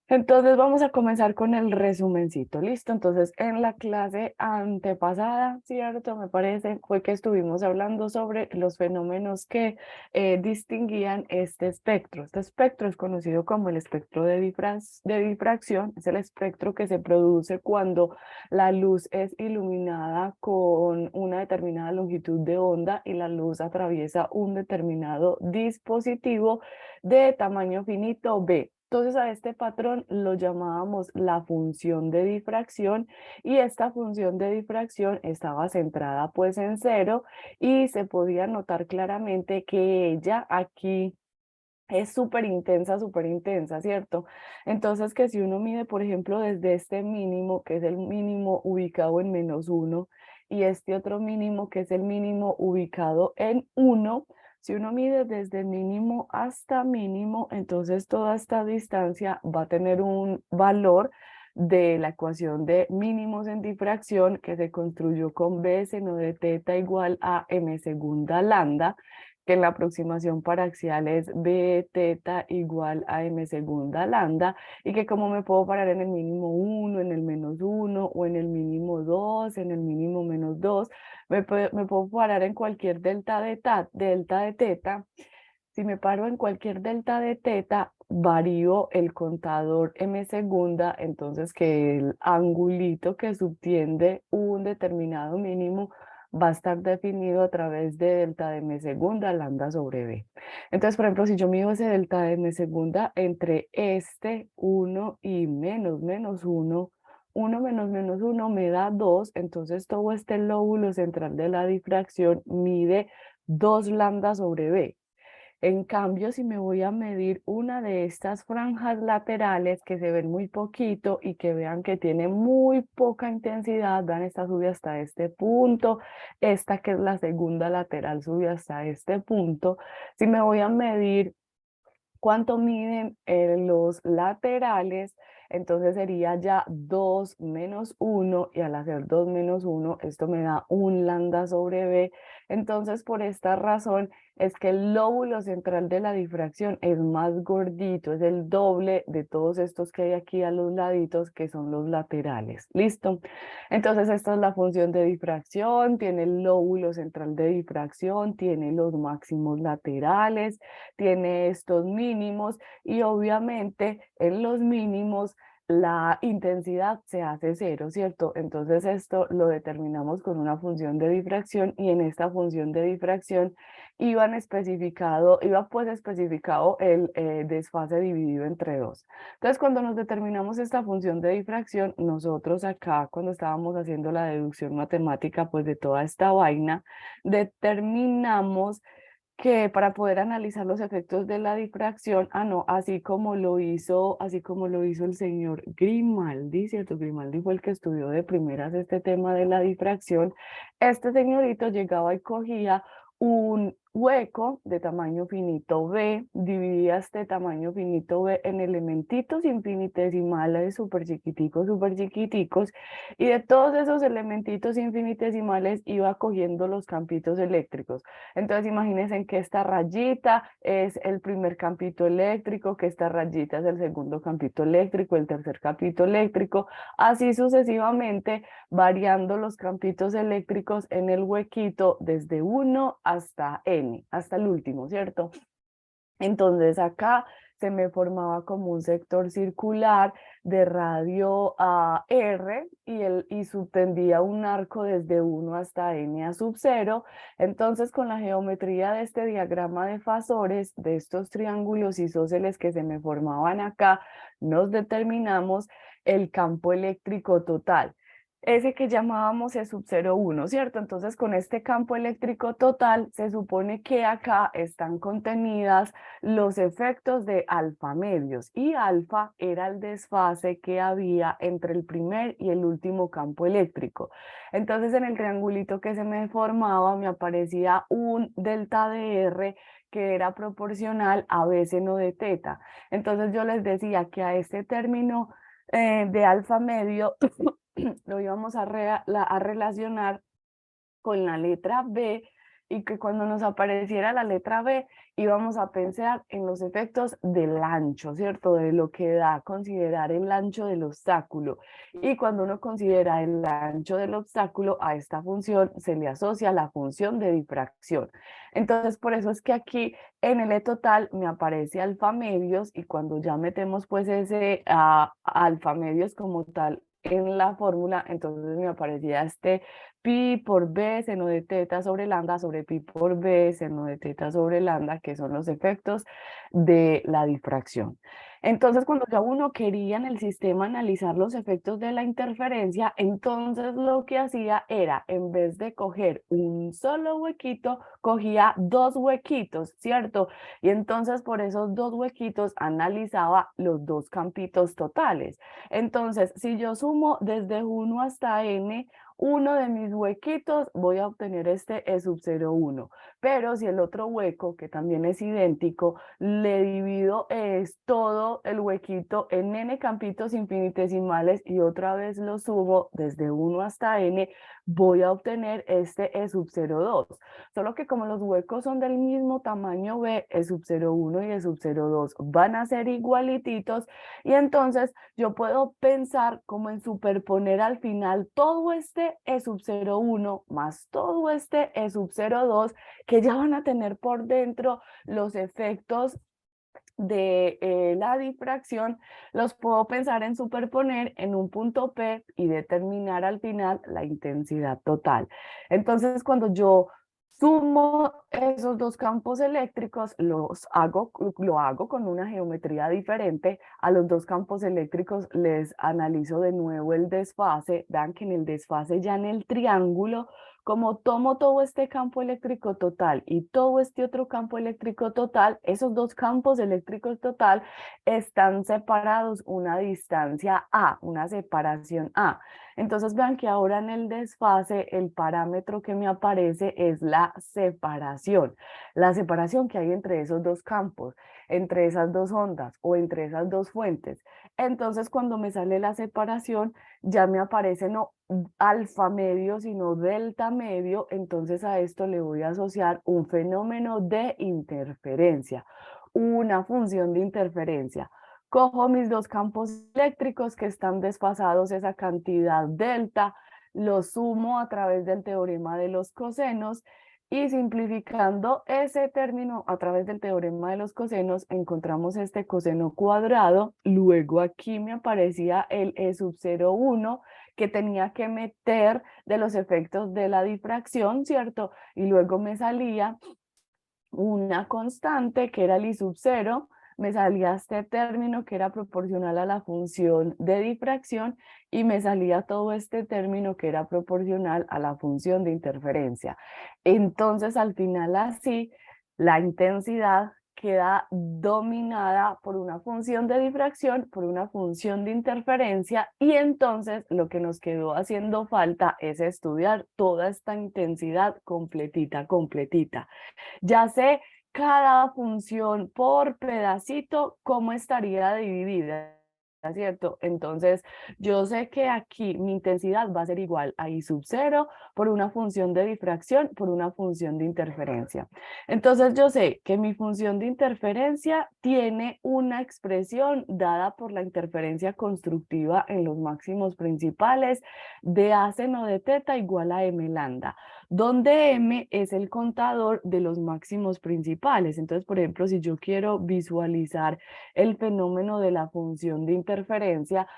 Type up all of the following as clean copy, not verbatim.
Entonces vamos a comenzar con el resumencito, ¿listo? Entonces en la clase antepasada, ¿cierto? Me parece, fue que estuvimos hablando sobre los fenómenos que distinguían este espectro. Este espectro es conocido como el espectro de difracción, es el espectro que se produce cuando la luz es iluminada con una determinada longitud de onda y la luz atraviesa un determinado dispositivo de tamaño finito B. Entonces a este patrón lo llamábamos la función de difracción y esta función de difracción estaba centrada pues en cero y se podía notar claramente que ella aquí es súper intensa, ¿cierto? Entonces que si uno mide, por ejemplo, desde este mínimo, que es el mínimo ubicado en -1, y este otro mínimo, que es el mínimo ubicado en 1, si uno mide desde mínimo hasta mínimo, entonces toda esta distancia va a tener un valor de la ecuación de mínimos en difracción que se construyó con B seno de teta igual a m segunda lambda, que en la aproximación paraxial es b teta igual a m segunda lambda, y que como me puedo parar en el mínimo 1, en el -1, o en el mínimo 2, en el mínimo -2, me puedo parar en cualquier delta de teta. Si me paro en cualquier delta de teta, varío el contador m segunda, entonces que el angulito que subtiende un determinado mínimo va a estar definido a través de delta de m segunda lambda sobre b. Entonces, por ejemplo, si yo mido ese delta de m segunda entre este 1 y -1, 1 menos -1 me da 2, entonces todo este lóbulo central de la difracción mide 2 lambda sobre b. En cambio, si me voy a medir una de estas franjas laterales que se ven muy poquito y que vean que tiene muy poca intensidad, vean, esta sube hasta este punto, esta que es la segunda lateral sube hasta este punto. Si me voy a medir cuánto miden los laterales, entonces sería ya 2 menos 1, y al hacer 2 menos 1, esto me da un lambda sobre b. Entonces, por esta razón es que el lóbulo central de la difracción es más gordito, es el doble de todos estos que hay aquí a los laditos, que son los laterales. ¿Listo? Entonces, esta es la función de difracción, tiene el lóbulo central de difracción, tiene los máximos laterales, tiene estos mínimos, y obviamente en los mínimos la intensidad se hace cero, ¿cierto? Entonces esto lo determinamos con una función de difracción, y en esta función de difracción iba pues especificado el desfase dividido entre 2. Entonces cuando nos determinamos esta función de difracción, nosotros acá cuando estábamos haciendo la deducción matemática pues de toda esta vaina, determinamos que para poder analizar los efectos de la difracción, no, así como lo hizo el señor Grimaldi, ¿cierto? Grimaldi fue el que estudió de primeras este tema de la difracción. Este señorito llegaba y cogía un hueco de tamaño finito b, dividía este tamaño finito b en elementitos infinitesimales súper chiquiticos, y de todos esos elementitos infinitesimales iba cogiendo los campitos eléctricos. Entonces imagínense que esta rayita es el primer campito eléctrico, que esta rayita es el segundo campito eléctrico, el tercer campito eléctrico, así sucesivamente, variando los campitos eléctricos en el huequito desde 1 hasta n, hasta el último, ¿cierto? Entonces acá se me formaba como un sector circular de radio a R, y subtendía un arco desde 1 hasta n a sub 0. Entonces con la geometría de este diagrama de fasores, de estos triángulos isósceles que se me formaban acá, nos determinamos el campo eléctrico total, ese que llamábamos E sub 0,1, ¿cierto? Entonces, con este campo eléctrico total, se supone que acá están contenidas los efectos de alfa medios, y alfa era el desfase que había entre el primer y el último campo eléctrico. Entonces, en el triangulito que se me formaba, me aparecía un delta de R que era proporcional a B seno de teta. Entonces, yo les decía que a este término de alfa medio lo íbamos a relacionar con la letra B, y que cuando nos apareciera la letra B íbamos a pensar en los efectos del ancho, ¿cierto? De lo que da considerar el ancho del obstáculo. Y cuando uno considera el ancho del obstáculo, a esta función se le asocia la función de difracción. Entonces, por eso es que aquí en el E total me aparece alfa medios, y cuando ya metemos pues ese alfa medios como tal en la fórmula, entonces me aparecía este pi por b seno de teta sobre lambda sobre pi por b seno de teta sobre lambda, que son los efectos de la difracción. Entonces, cuando ya uno quería en el sistema analizar los efectos de la interferencia, entonces lo que hacía era, en vez de coger un solo huequito, cogía dos huequitos, ¿cierto? Y entonces por esos dos huequitos analizaba los dos campitos totales. Entonces, si yo sumo desde 1 hasta n, uno de mis huequitos, voy a obtener este E sub 0,1. Pero si el otro hueco, que también es idéntico, le divido es todo el huequito en n campitos infinitesimales y otra vez lo subo desde 1 hasta n, voy a obtener este E sub 0,2. Solo que como los huecos son del mismo tamaño B, E sub 0,1 y E sub 0,2 van a ser igualititos, y entonces yo puedo pensar como en superponer al final todo este E sub 0,1 más todo este E sub 0,2, que ya van a tener por dentro los efectos de la difracción. Los puedo pensar en superponer en un punto P y determinar al final la intensidad total. Entonces, cuando yo sumo esos dos campos eléctricos, lo hago con una geometría diferente. A los dos campos eléctricos les analizo de nuevo el desfase. Vean que en el desfase, ya en el triángulo, como tomo todo este campo eléctrico total y todo este otro campo eléctrico total, esos dos campos eléctricos total están separados una distancia A, una separación A. Entonces vean que ahora en el desfase el parámetro que me aparece es la separación que hay entre esos dos campos, entre esas dos ondas o entre esas dos fuentes. Entonces cuando me sale la separación, ya me aparece no alfa medio, sino delta medio. Entonces a esto le voy a asociar un fenómeno de interferencia, una función de interferencia. Cojo mis dos campos eléctricos que están desfasados, esa cantidad delta, los sumo a través del teorema de los cosenos, y simplificando ese término a través del teorema de los cosenos, encontramos este coseno cuadrado. Luego aquí me aparecía el E sub 0,1 que tenía que meter de los efectos de la difracción, ¿cierto? Y luego me salía una constante que era el I sub 0, me salía este término que era proporcional a la función de difracción, y me salía todo este término que era proporcional a la función de interferencia. Entonces al final así la intensidad queda dominada por una función de difracción, por una función de interferencia, y entonces lo que nos quedó haciendo falta es estudiar toda esta intensidad completita, completita. Ya sé cada función por pedacito cómo estaría dividida, ¿cierto? Entonces, yo sé que aquí mi intensidad va a ser igual a I sub 0 por una función de difracción por una función de interferencia. Entonces, yo sé que mi función de interferencia tiene una expresión dada por la interferencia constructiva en los máximos principales de A seno de teta igual a m lambda, donde m es el contador de los máximos principales. Entonces, por ejemplo, si yo quiero visualizar el fenómeno de la función de interferencia,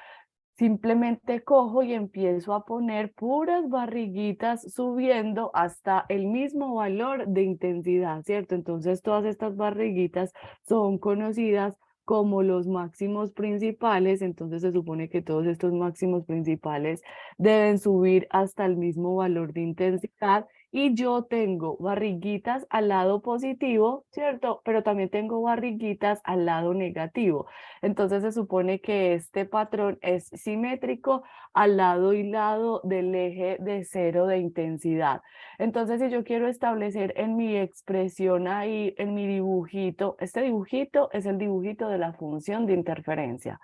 simplemente cojo y empiezo a poner puras barriguitas subiendo hasta el mismo valor de intensidad, ¿cierto? Entonces, todas estas barriguitas son conocidas como los máximos principales. Entonces se supone que todos estos máximos principales deben subir hasta el mismo valor de intensidad, y yo tengo barriguitas al lado positivo, ¿cierto? Pero también tengo barriguitas al lado negativo. Entonces se supone que este patrón es simétrico al lado y lado del eje de cero de intensidad. Entonces, si yo quiero establecer en mi expresión ahí, en mi dibujito, este dibujito es el dibujito de la función de interferencia.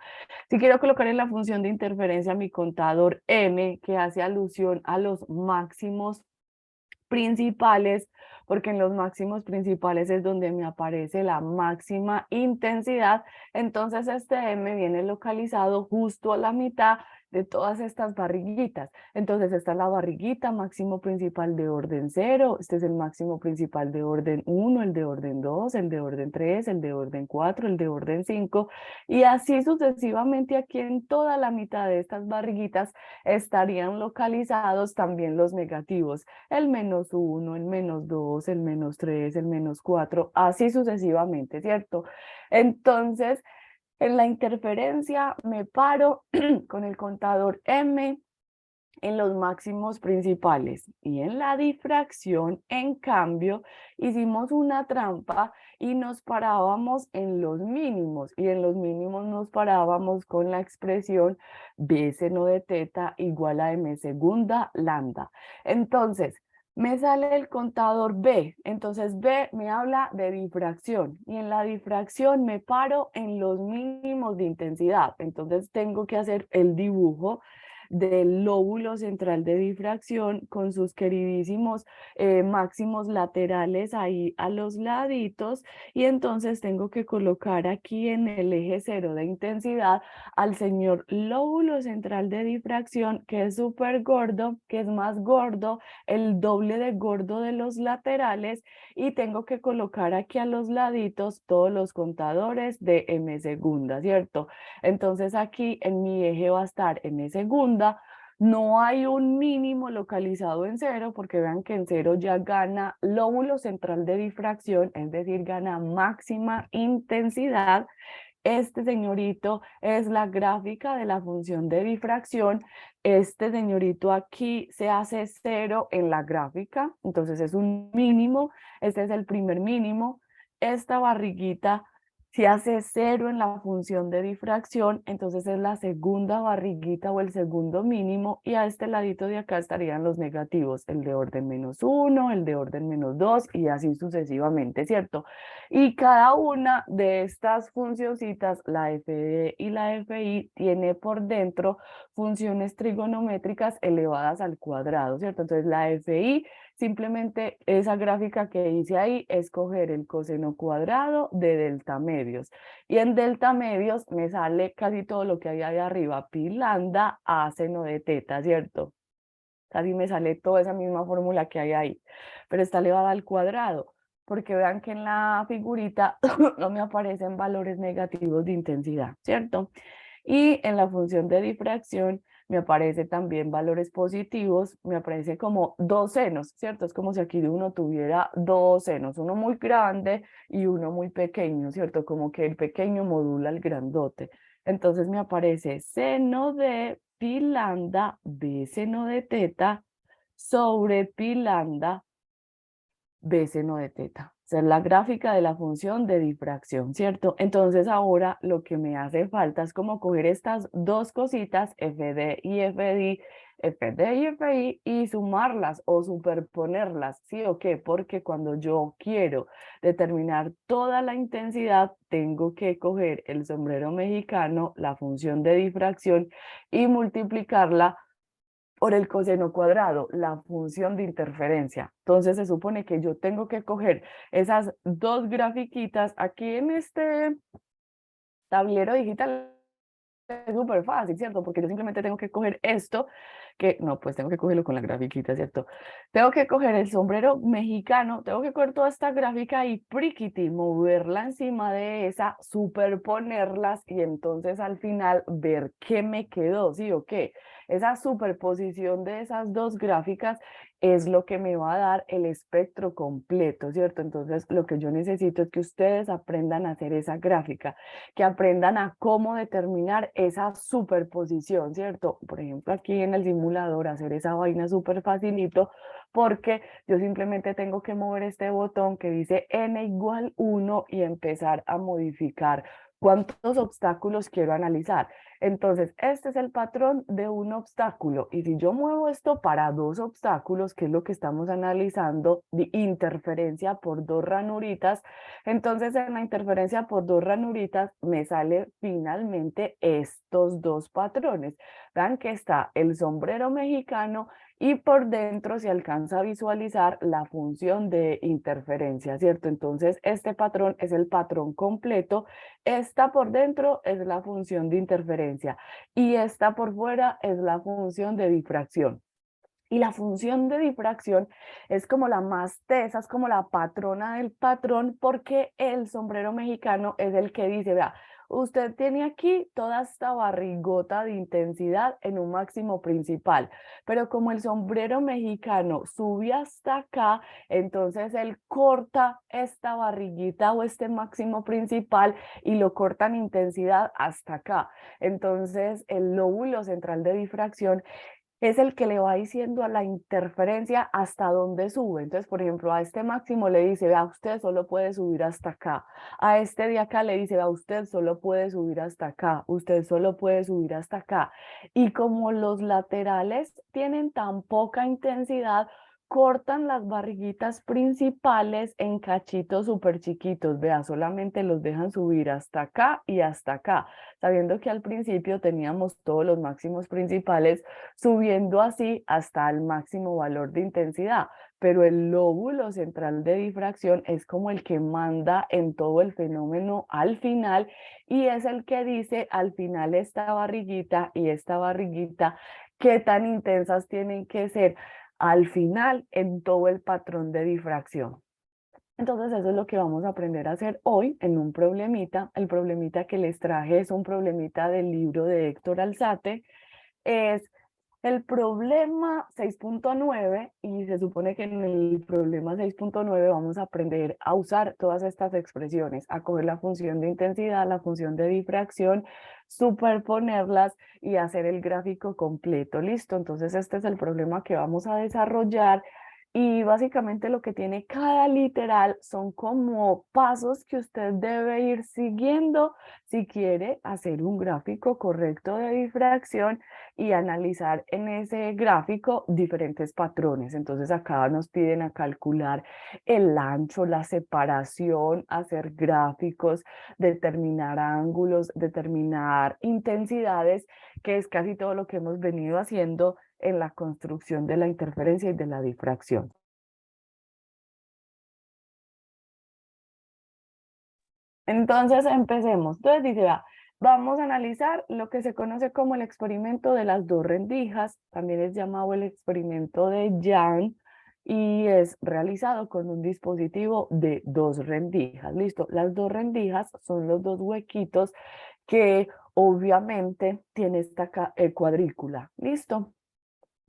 Si quiero colocar en la función de interferencia mi contador m, que hace alusión a los máximos principales, porque en los máximos principales es donde me aparece la máxima intensidad. Entonces este M viene localizado justo a la mitad de todas estas barriguitas. Entonces esta es la barriguita máximo principal de orden 0, este es el máximo principal de orden 1, el de orden 2, el de orden 3, el de orden 4, el de orden 5, y así sucesivamente. Aquí en toda la mitad de estas barriguitas estarían localizados también los negativos, el -1, el -2, el -3, el -4, así sucesivamente, ¿cierto? Entonces, en la interferencia me paro con el contador M en los máximos principales, y en la difracción, en cambio, hicimos una trampa y nos parábamos en los mínimos, y en los mínimos nos parábamos con la expresión B seno de teta igual a M segunda lambda. Entonces, me sale el contador B, entonces B me habla de difracción, y en la difracción me paro en los mínimos de intensidad. Entonces tengo que hacer el dibujo del lóbulo central de difracción con sus queridísimos máximos laterales ahí a los laditos, y entonces tengo que colocar aquí en el eje 0 de intensidad al señor lóbulo central de difracción, que es súper gordo, que es más gordo, el doble de gordo de los laterales, y tengo que colocar aquí a los laditos todos los contadores de M segunda, ¿cierto? Entonces aquí en mi eje va a estar M segunda, no hay un mínimo localizado en 0, porque vean que en 0 ya gana lóbulo central de difracción, es decir, gana máxima intensidad. Este señorito es la gráfica de la función de difracción. Este señorito aquí se hace 0 en la gráfica, entonces es un mínimo, este es el primer mínimo. Esta barriguita se hace 0 en la función de difracción, entonces es la segunda barriguita o el segundo mínimo, y a este ladito de acá estarían los negativos, el de orden -1, el de orden -2 y así sucesivamente, ¿cierto? Y cada una de estas funcioncitas, la FD y la FI, tiene por dentro funciones trigonométricas elevadas al cuadrado, ¿cierto? Entonces la FI, simplemente esa gráfica que hice ahí, es coger el coseno cuadrado de delta medios. Y en delta medios me sale casi todo lo que hay ahí arriba, pi lambda a seno de teta, ¿cierto? Casi me sale toda esa misma fórmula que hay ahí, pero está elevada al cuadrado, porque vean que en la figurita no me aparecen valores negativos de intensidad, ¿cierto? Y en la función de difracción me aparece también valores positivos, me aparece como dos senos, ¿cierto? Es como si aquí uno tuviera dos senos, uno muy grande y uno muy pequeño, ¿cierto? Como que el pequeño modula el grandote. Entonces me aparece seno de pi lambda b seno de teta sobre pi lambda b seno de teta. Esa es la gráfica de la función de difracción, ¿cierto? Entonces ahora lo que me hace falta es como coger estas dos cositas, FD y FD, FD y FI, y sumarlas o superponerlas, ¿sí o qué? Porque cuando yo quiero determinar toda la intensidad, tengo que coger el sombrero mexicano, la función de difracción, y multiplicarla por el coseno cuadrado, la función de interferencia. Entonces se supone que yo tengo que coger esas dos grafiquitas aquí en este tablero digital. Es súper fácil, ¿cierto? Porque yo simplemente tengo que coger esto, que no, pues tengo que cogerlo con la grafiquita, ¿cierto? Tengo que coger el sombrero mexicano, tengo que coger toda esta gráfica y priquiti, moverla encima de esa, superponerlas, y entonces al final ver qué me quedó, ¿sí o qué? Esa superposición de esas dos gráficas es lo que me va a dar el espectro completo, ¿cierto? Entonces lo que yo necesito es que ustedes aprendan a hacer esa gráfica, que aprendan a cómo determinar esa superposición, ¿cierto? Por ejemplo, aquí en el simulador hacer esa vaina súper facilito, porque yo simplemente tengo que mover este botón que dice n igual 1 y empezar a modificar cuántos obstáculos quiero analizar. Entonces, este es el patrón de un obstáculo. Y si yo muevo esto para dos obstáculos, que es lo que estamos analizando, de interferencia por dos ranuritas, entonces en la interferencia por dos ranuritas me sale finalmente estos dos patrones. Vean que está el sombrero mexicano y por dentro se alcanza a visualizar la función de interferencia, ¿cierto? Entonces, este patrón es el patrón completo. Esta por dentro es la función de interferencia y esta por fuera es la función de difracción. Y la función de difracción es como la más tesa, es como la patrona del patrón, porque el sombrero mexicano es el que dice, vea, usted tiene aquí toda esta barrigota de intensidad en un máximo principal, pero como el sombrero mexicano sube hasta acá, entonces él corta esta barriguita o este máximo principal y lo corta en intensidad hasta acá. Entonces el lóbulo central de difracción es el que le va diciendo a la interferencia hasta dónde sube. Entonces, por ejemplo, a este máximo le dice, vea, usted solo puede subir hasta acá. A este de acá le dice, vea, usted solo puede subir hasta acá. Usted solo puede subir hasta acá. Y como los laterales tienen tan poca intensidad, cortan las barriguitas principales en cachitos súper chiquitos. Vea, solamente los dejan subir hasta acá y hasta acá, sabiendo que al principio teníamos todos los máximos principales subiendo así hasta el máximo valor de intensidad. Pero el lóbulo central de difracción es como el que manda en todo el fenómeno al final y es el que dice al final esta barriguita y esta barriguita qué tan intensas tienen que ser al final en todo el patrón de difracción. Entonces eso es lo que vamos a aprender a hacer hoy en un problemita. El problemita que les traje es un problemita del libro de Héctor Alzate. Es el problema 6.9 y se supone que en el problema 6.9 vamos a aprender a usar todas estas expresiones, a coger la función de intensidad, la función de difracción, superponerlas y hacer el gráfico completo. Listo, entonces este es el problema que vamos a desarrollar. Y básicamente lo que tiene cada literal son como pasos que usted debe ir siguiendo si quiere hacer un gráfico correcto de difracción y analizar en ese gráfico diferentes patrones. Entonces acá nos piden a calcular el ancho, la separación, hacer gráficos, determinar ángulos, determinar intensidades, que es casi todo lo que hemos venido haciendo en la construcción de la interferencia y de la difracción. Entonces empecemos. Entonces dice, vea, vamos a analizar lo que se conoce como el experimento de las dos rendijas, también es llamado el experimento de Young y es realizado con un dispositivo de dos rendijas. Listo, las dos rendijas son los dos huequitos que obviamente tiene esta cuadrícula. Listo.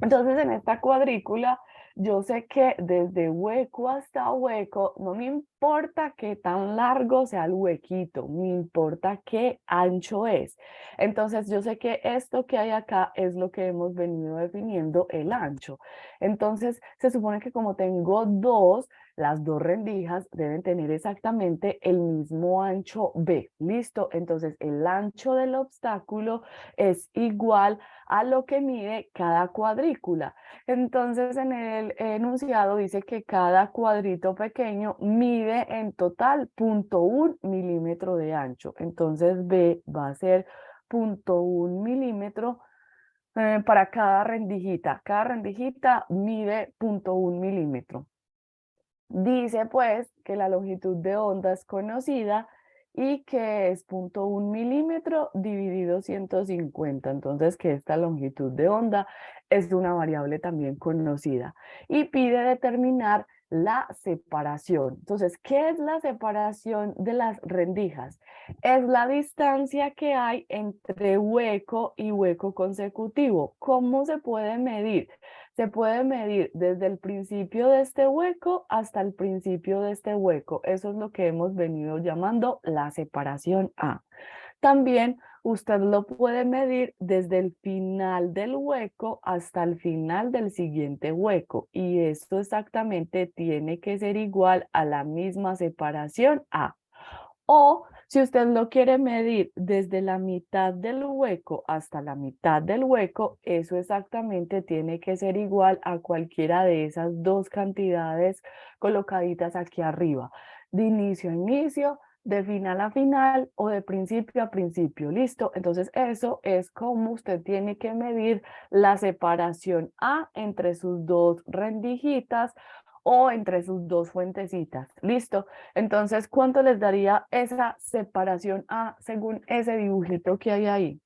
Entonces, en esta cuadrícula, yo sé que desde hueco hasta hueco, no me importa qué tan largo sea el huequito, me importa qué ancho es. Entonces, yo sé que esto que hay acá es lo que hemos venido definiendo el ancho. Entonces, se supone que como tengo dos, las dos rendijas deben tener exactamente el mismo ancho B. ¿Listo? Entonces, el ancho del obstáculo es igual a lo que mide cada cuadrícula. Entonces, en el enunciado dice que cada cuadrito pequeño mide en total 0.1 milímetro de ancho. Entonces, B va a ser 0.1 milímetro para cada rendijita. Cada rendijita mide 0.1 milímetro. Dice pues que la longitud de onda es conocida y que es 0.1 milímetro dividido 150. Entonces que esta longitud de onda es una variable también conocida. Y pide determinar la separación. Entonces, ¿qué es la separación de las rendijas? Es la distancia que hay entre hueco y hueco consecutivo. ¿Cómo se puede medir? Se puede medir desde el principio de este hueco hasta el principio de este hueco. Eso es lo que hemos venido llamando la separación A. También usted lo puede medir desde el final del hueco hasta el final del siguiente hueco. Y esto exactamente tiene que ser igual a la misma separación A. O Si usted lo quiere medir desde la mitad del hueco hasta la mitad del hueco, eso exactamente tiene que ser igual a cualquiera de esas dos cantidades colocaditas aquí arriba, de inicio a inicio, de final a final o de principio a principio. ¿Listo? Entonces eso es como usted tiene que medir la separación A entre sus dos rendijitas o entre sus dos fuentecitas. ¿Listo? Entonces, ¿cuánto les daría esa separación A según ese dibujito que hay ahí?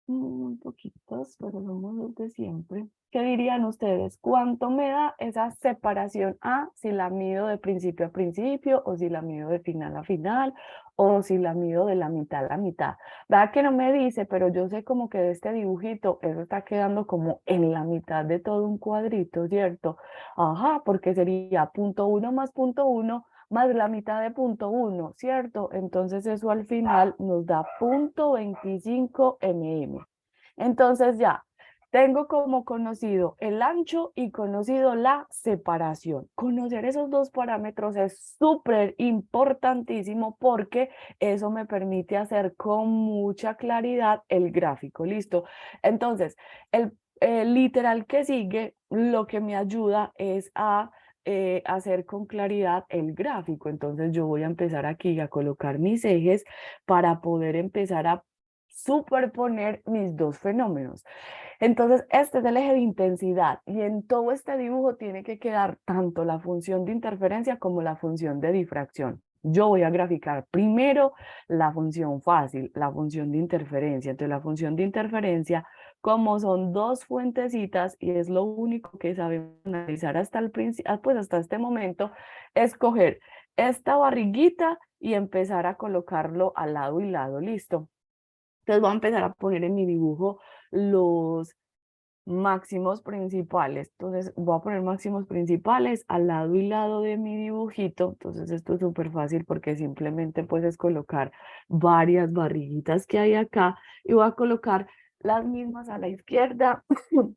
Muy poquitos, pero somos los de siempre. ¿Qué dirían ustedes? ¿Cuánto me da esa separación A si la mido de principio a principio o si la mido de final a final o si la mido de la mitad a la mitad? ¿Verdad que no me dice? Pero yo sé como que de este dibujito eso está quedando como en la mitad de todo un cuadrito, ¿cierto? Ajá, porque sería punto uno más punto uno más la mitad de punto uno, ¿cierto? Entonces eso al final nos da punto 25 mm. Entonces ya, tengo como conocido el ancho y conocido la separación. Conocer esos dos parámetros es súper importantísimo porque eso me permite hacer con mucha claridad el gráfico. ¿Listo? Entonces, el literal que sigue, lo que me ayuda es a hacer con claridad el gráfico. Entonces yo voy a empezar aquí a colocar mis ejes para poder empezar a superponer mis dos fenómenos. Entonces, este es el eje de intensidad y en todo este dibujo tiene que quedar tanto la función de interferencia como la función de difracción. Yo voy a graficar primero la función fácil, la función de interferencia. Entonces, la función de interferencia, como son dos fuentecitas y es lo único que sabemos analizar hasta el pues hasta este momento, escoger esta barriguita y empezar a colocarlo al lado y lado. Listo. Entonces voy a empezar a poner en mi dibujo los máximos principales. Entonces voy a poner máximos principales al lado y lado de mi dibujito. Entonces esto es súper fácil porque simplemente puedes colocar varias barriguitas que hay acá y voy a colocar las mismas a la izquierda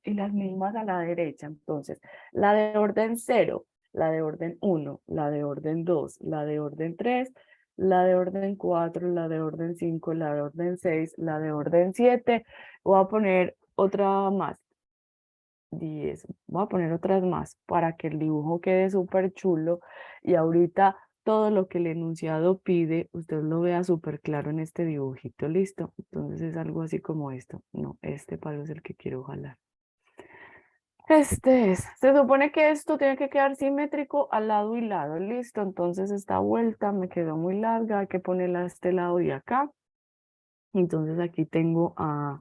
y las mismas a la derecha. Entonces, la de orden cero, la de orden uno, la de orden 2, la de orden 3, la de orden 4, la de orden 5, la de orden 6, la de orden 7. Voy a poner otra más. 10. Voy a poner otras más para que el dibujo quede súper chulo y ahorita todo lo que el enunciado pide, usted lo vea súper claro en este dibujito, ¿listo? Entonces es algo así como esto. No, este palo es el que quiero jalar. Este es. Se supone que esto tiene que quedar simétrico al lado y lado, ¿listo? Entonces esta vuelta me quedó muy larga, hay que ponerla a este lado y acá. Entonces aquí tengo a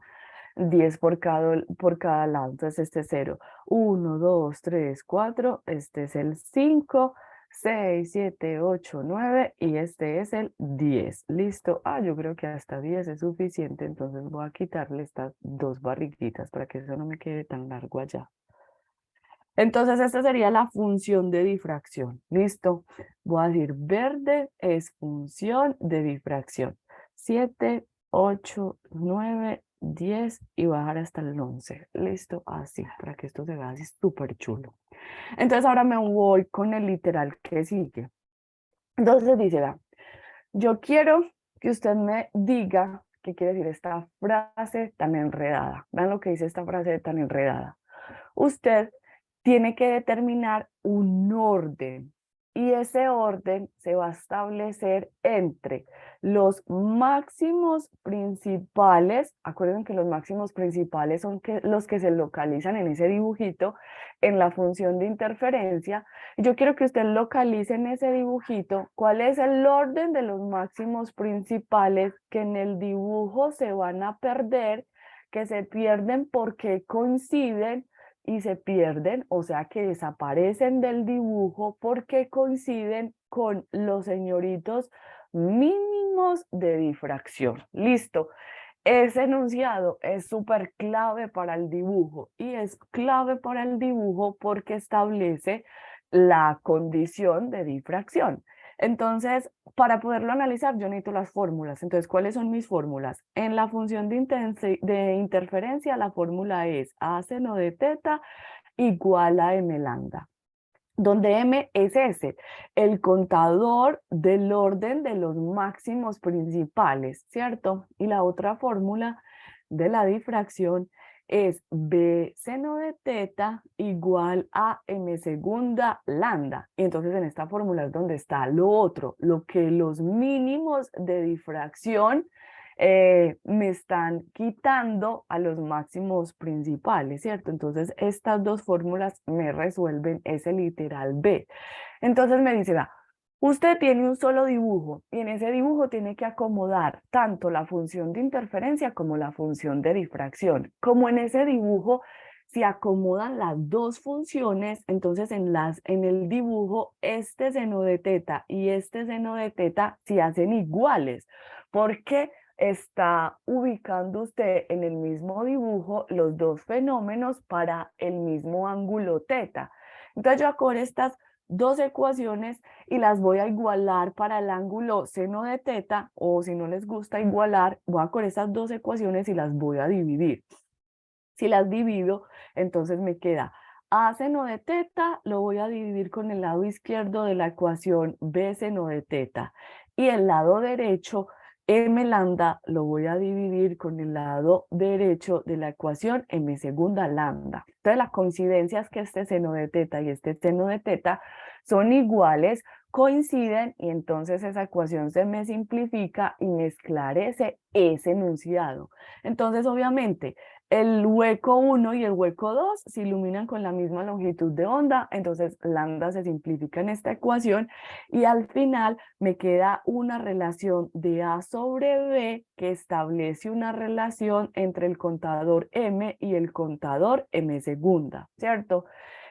10 por cada lado. Entonces este es 0. 1, 2, 3, 4. Este es el 5, 6, 7, 8, 9 y este es el 10. ¿Listo? Ah, yo creo que hasta 10 es suficiente. Entonces voy a quitarle estas dos barriguitas para que eso no me quede tan largo allá. Entonces esta sería la función de difracción. ¿Listo? Voy a decir verde es función de difracción. 7, 8, 9, 10 y bajar hasta el 11. ¿Listo? Así, para que esto se vea así súper chulo. Entonces ahora me voy con el literal que sigue. Entonces dice, vea, yo quiero que usted me diga qué quiere decir esta frase tan enredada. Vean lo que dice esta frase tan enredada. Usted tiene que determinar un orden y ese orden se va a establecer entre los máximos principales. Acuérdense que los máximos principales son los que se localizan en ese dibujito en la función de interferencia. Yo quiero que usted localice en ese dibujito cuál es el orden de los máximos principales que en el dibujo se van a perder, que se pierden porque coinciden y se pierden, o sea que desaparecen del dibujo porque coinciden con los señoritos mínimos de difracción. Listo. Ese enunciado es súper clave para el dibujo y es clave para el dibujo porque establece la condición de difracción. Entonces, para poderlo analizar, yo necesito las fórmulas. Entonces, ¿cuáles son mis fórmulas? En la función de interferencia, la fórmula es A seno de teta igual a m lambda. donde M es ese, el contador del orden de los máximos principales, ¿cierto? Y la otra fórmula de la difracción es B seno de teta igual a M segunda lambda. Y entonces en esta fórmula es donde está lo otro, lo que los mínimos de difracción me están quitando a los máximos principales, ¿cierto? Entonces estas dos fórmulas me resuelven ese literal B. Entonces me dice, va, usted tiene un solo dibujo y en ese dibujo tiene que acomodar tanto la función de interferencia como la función de difracción. Como en ese dibujo se acomodan las dos funciones, entonces en el dibujo este seno de teta y este seno de teta se hacen iguales, porque está ubicando usted en el mismo dibujo los dos fenómenos para el mismo ángulo teta. Entonces yo hago estas dos ecuaciones y las voy a igualar para el ángulo seno de teta, o si no les gusta igualar, voy a coger esas dos ecuaciones y las voy a dividir. Si las divido, entonces me queda A seno de teta, lo voy a dividir con el lado izquierdo de la ecuación B seno de teta. Y el lado derecho, M lambda, lo voy a dividir con el lado derecho de la ecuación M segunda lambda. Entonces la coincidencia es que este seno de teta y este seno de teta son iguales, coinciden, y entonces esa ecuación se me simplifica y me esclarece ese enunciado. Entonces obviamente el hueco 1 y el hueco 2 se iluminan con la misma longitud de onda, entonces lambda se simplifica en esta ecuación y al final me queda una relación de A sobre B que establece una relación entre el contador M y el contador M segunda, ¿cierto?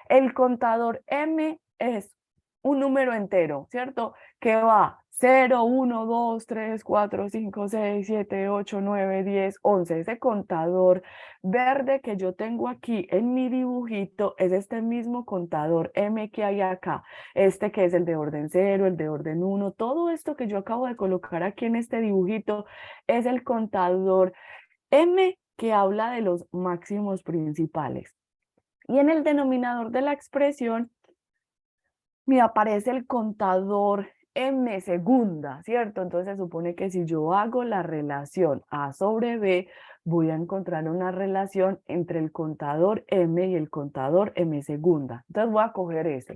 El contador M es un número entero, ¿cierto? Que va 0, 1, 2, 3, 4, 5, 6, 7, 8, 9, 10, 11. Ese contador verde que yo tengo aquí en mi dibujito es este mismo contador M que hay acá. Este que es el de orden 0, el de orden 1. Todo esto que yo acabo de colocar aquí en este dibujito es el contador M que habla de los máximos principales. Y en el denominador de la expresión me aparece el contador M segunda, ¿cierto? Entonces se supone que si yo hago la relación A sobre B, voy a encontrar una relación entre el contador M y el contador M segunda. Entonces voy a coger eso.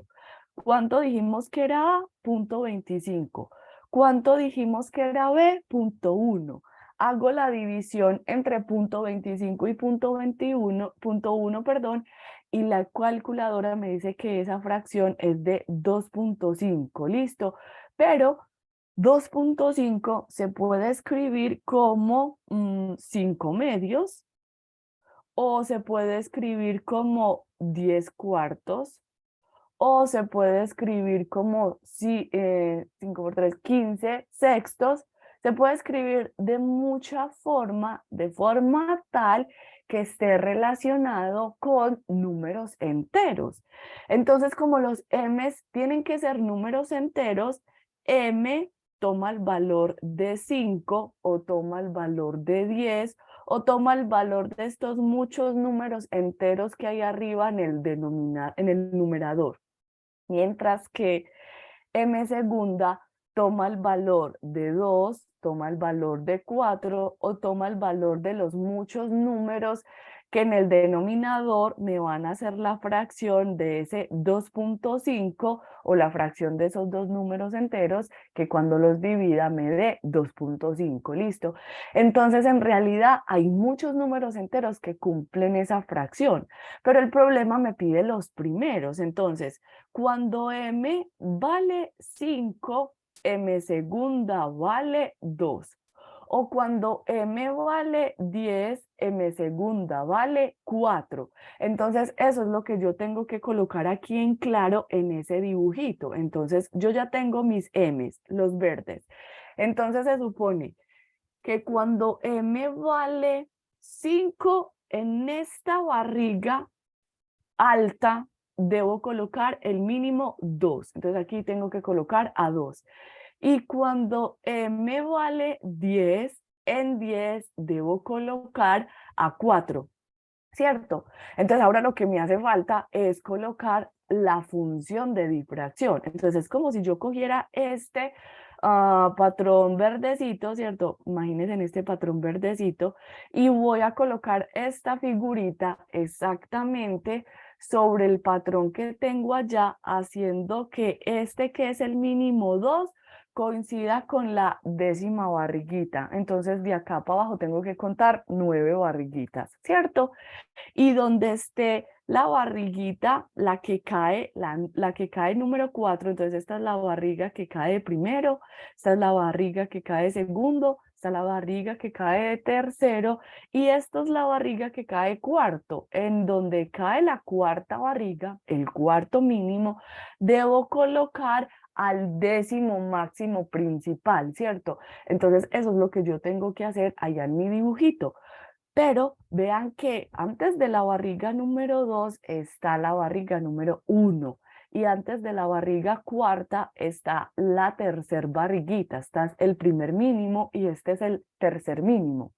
¿Cuánto dijimos que era A? Punto 25. ¿Cuánto dijimos que era B? Punto 1. Hago la división entre punto 25 y punto 21, punto 1, perdón, y la calculadora me dice que esa fracción es de 2.5, listo, pero 2.5 se puede escribir como 5 medios o se puede escribir como 10 cuartos o se puede escribir como 5 por 3, 15 sextos. Se puede escribir de mucha forma, de forma tal que esté relacionado con números enteros. Entonces, como los m's tienen que ser números enteros, m toma el valor de 5 o toma el valor de 10 o toma el valor de estos muchos números enteros que hay arriba en el numerador. Mientras que M segunda toma el valor de 2, toma el valor de 4 o toma el valor de los muchos números que en el denominador me van a hacer la fracción de ese 2.5 o la fracción de esos dos números enteros que cuando los divida me dé 2.5, listo. Entonces en realidad hay muchos números enteros que cumplen esa fracción, pero el problema me pide los primeros. Entonces cuando m vale 5, m segunda vale 2. O cuando m vale 10, m segunda vale 4. Entonces eso es lo que yo tengo que colocar aquí en claro en ese dibujito. Entonces yo ya tengo mis m's, los verdes. Entonces se supone que cuando m vale 5 en esta barriga alta, debo colocar el mínimo 2. Entonces aquí tengo que colocar a 2. Y cuando m vale 10, en 10 debo colocar a 4. ¿cierto? Entonces ahora lo que me hace falta es colocar la función de difracción. Entonces es como si yo cogiera este patrón verdecito, ¿cierto? Imagínense en este patrón verdecito y voy a colocar esta figurita exactamente sobre el patrón que tengo allá, haciendo que este que es el mínimo 2 coincida con la décima barriguita. Entonces de acá para abajo tengo que contar 9 barriguitas, ¿cierto? Y donde esté la barriguita, la que cae número 4, entonces esta es la barriga que cae de primero, esta es la barriga que cae de segundo, esta es la barriga que cae de tercero y esta es la barriga que cae de cuarto. En donde cae la cuarta barriga, el cuarto mínimo, debo colocar al décimo máximo principal, ¿cierto? Entonces eso es lo que yo tengo que hacer allá en mi dibujito. Pero vean que antes de la barriga número 2 está la barriga número 1 y antes de la barriga cuarta está la tercer barriguita. Este es el primer mínimo y este es el tercer mínimo.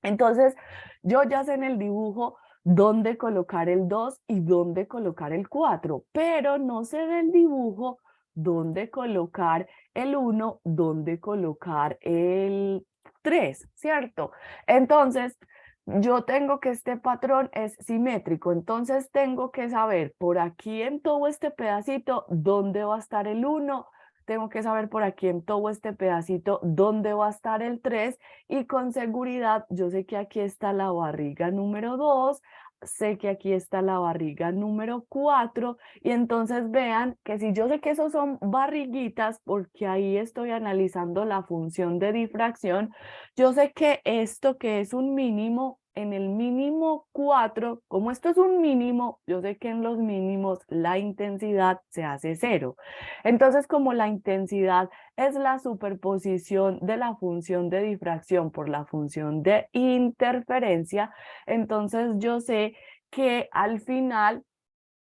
Entonces, yo ya sé en el dibujo dónde colocar el 2 y dónde colocar el 4, pero no sé del dibujo dónde colocar el 1, dónde colocar el 3, ¿cierto? Entonces, yo tengo que este patrón es simétrico, entonces tengo que saber por aquí en todo este pedacito dónde va a estar el 1, tengo que saber por aquí en todo este pedacito dónde va a estar el 3 y con seguridad yo sé que aquí está la barriga número 2, sé que aquí está la barriga número 4 y entonces vean que si yo sé que esos son barriguitas porque ahí estoy analizando la función de difracción, yo sé que esto que es un mínimo, en el mínimo 4, como esto es un mínimo, yo sé que en los mínimos la intensidad se hace 0. Entonces, como la intensidad es la superposición de la función de difracción por la función de interferencia, entonces yo sé que al final,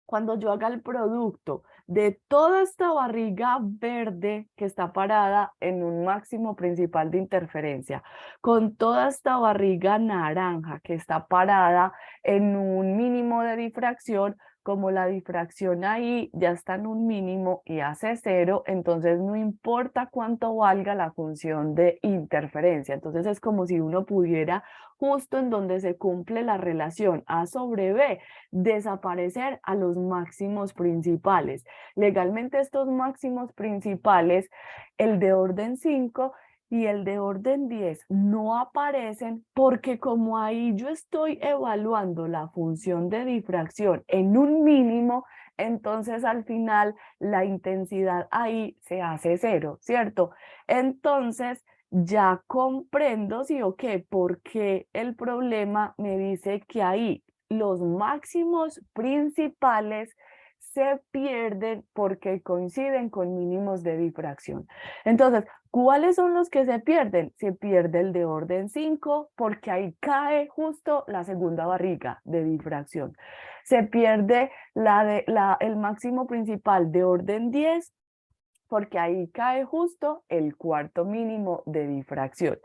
cuando yo haga el producto de toda esta barriga verde que está parada en un máximo principal de interferencia, con toda esta barriga naranja que está parada en un mínimo de difracción, como la difracción ahí ya está en un mínimo y hace 0, entonces no importa cuánto valga la función de interferencia. Entonces es como si uno pudiera, justo en donde se cumple la relación A sobre B, desaparecer a los máximos principales. Legalmente estos máximos principales, el de orden 5 y el de orden 10 no aparecen porque como ahí yo estoy evaluando la función de difracción en un mínimo, entonces al final la intensidad ahí se hace 0, ¿cierto? Entonces ya comprendo, sí o qué, porque el problema me dice que ahí los máximos principales se pierden porque coinciden con mínimos de difracción. Entonces, ¿cuáles son los que se pierden? Se pierde el de orden 5 porque ahí cae justo la segunda barriga de difracción. Se pierde el máximo principal de orden 10 porque ahí cae justo el cuarto mínimo de difracción.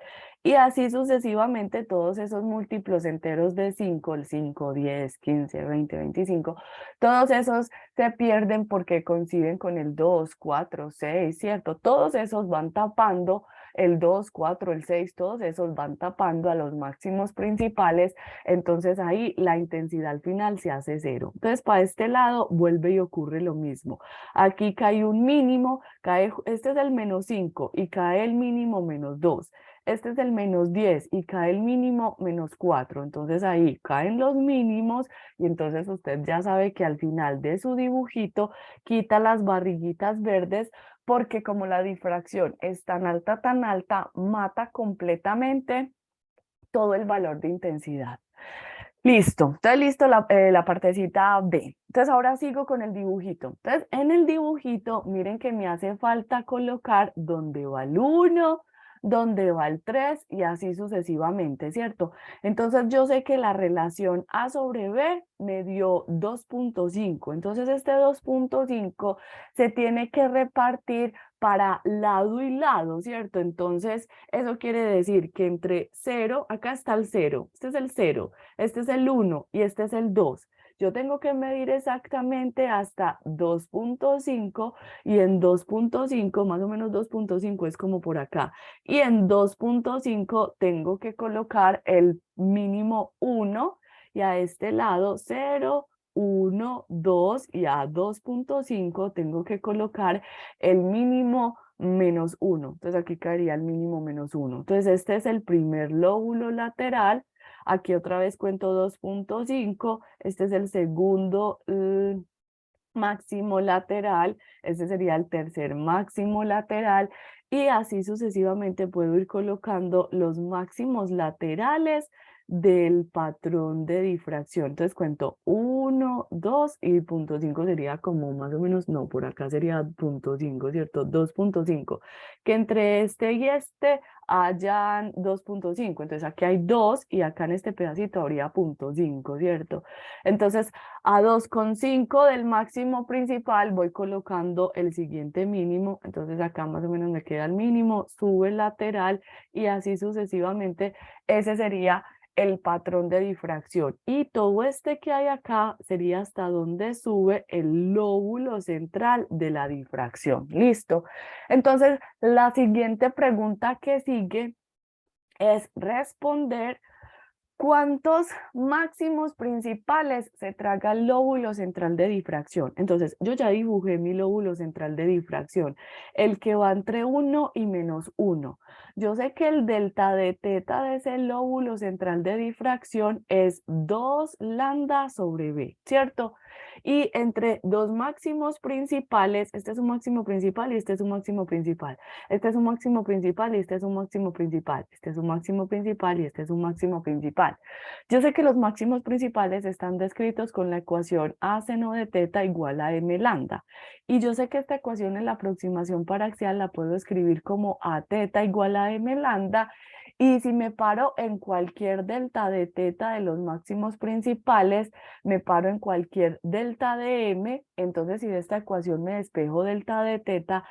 Y así sucesivamente todos esos múltiplos enteros de 5, el 5, 10, 15, 20, 25, todos esos se pierden porque coinciden con el 2, 4, 6, ¿cierto? Todos esos van tapando el 2, 4, el 6, todos esos van tapando a los máximos principales, entonces ahí la intensidad al final se hace 0. Entonces para este lado vuelve y ocurre lo mismo. Aquí cae un mínimo, este es el menos 5 y cae el mínimo menos 2. Este es el menos 10 y cae el mínimo menos 4. Entonces ahí caen los mínimos y entonces usted ya sabe que al final de su dibujito quita las barriguitas verdes porque como la difracción es tan alta, mata completamente todo el valor de intensidad. Listo, entonces listo la partecita B. Entonces ahora sigo con el dibujito. Entonces en el dibujito, miren que me hace falta colocar dónde va el 1, dónde va el 3 y así sucesivamente, ¿cierto? Entonces yo sé que la relación A sobre B me dio 2.5. Entonces este 2.5 se tiene que repartir para lado y lado, ¿cierto? Entonces eso quiere decir que entre 0, acá está el 0, este es el 0, este es el 1 y este es el 2. Yo tengo que medir exactamente hasta 2.5 y en 2.5, más o menos 2.5 es como por acá. Y en 2.5 tengo que colocar el mínimo 1 y a este lado 0, 1, 2 y a 2.5 tengo que colocar el mínimo menos 1. Entonces aquí caería el mínimo menos 1. Entonces este es el primer lóbulo lateral. Aquí otra vez cuento 2.5. Este es el segundo máximo lateral. Este sería el tercer máximo lateral. Y así sucesivamente puedo ir colocando los máximos laterales del patrón de difracción. Entonces cuento 1, 2 y punto 5 sería como más o menos, no, por acá sería punto 5, ¿cierto? 2.5. Que entre este y este hayan 2.5. Entonces aquí hay 2 y acá en este pedacito habría punto 5, ¿cierto? Entonces a 2.5 del máximo principal voy colocando el siguiente mínimo. Entonces acá más o menos me queda el mínimo, sube el lateral y así sucesivamente. Ese sería el patrón de difracción. Y todo este que hay acá sería hasta donde sube el lóbulo central de la difracción. ¿Listo? Entonces, la siguiente pregunta que sigue es responder ¿cuántos máximos principales se traga el lóbulo central de difracción? Entonces, yo ya dibujé mi lóbulo central de difracción, el que va entre 1 y menos 1. Yo sé que el delta de teta de ese lóbulo central de difracción es 2 lambda sobre b, ¿cierto? Y entre dos máximos principales, este es un máximo principal y este es un máximo principal. Este es un máximo principal y este es un máximo principal. Este es un máximo principal y este es un máximo principal. Yo sé que los máximos principales están descritos con la ecuación A seno de teta igual a m lambda. Y yo sé que esta ecuación en la aproximación paraxial la puedo escribir como A teta igual a m lambda. Y si me paro en cualquier delta de teta de los máximos principales, me paro en cualquier delta de m, entonces si de esta ecuación me despejo delta de teta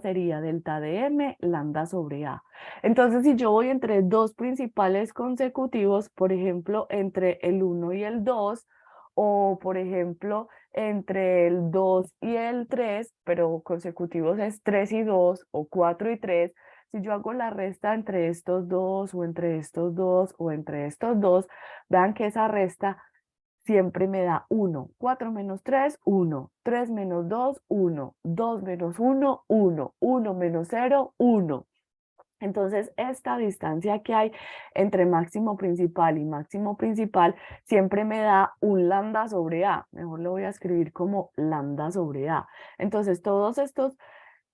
sería delta de m lambda sobre a. Entonces si yo voy entre dos principales consecutivos, por ejemplo, entre el 1 y el 2, o por ejemplo, entre el 2 y el 3, pero consecutivos es 3 y 2 o 4 y 3, si yo hago la resta entre estos dos o entre estos dos o entre estos dos, vean que esa resta siempre me da 1. 4 menos 3, 1. 3 menos 2, 1. 2 menos 1, 1. 1 menos 0, 1. Entonces, esta distancia que hay entre máximo principal y máximo principal siempre me da un lambda sobre A. Mejor lo voy a escribir como lambda sobre A. Entonces, todos estos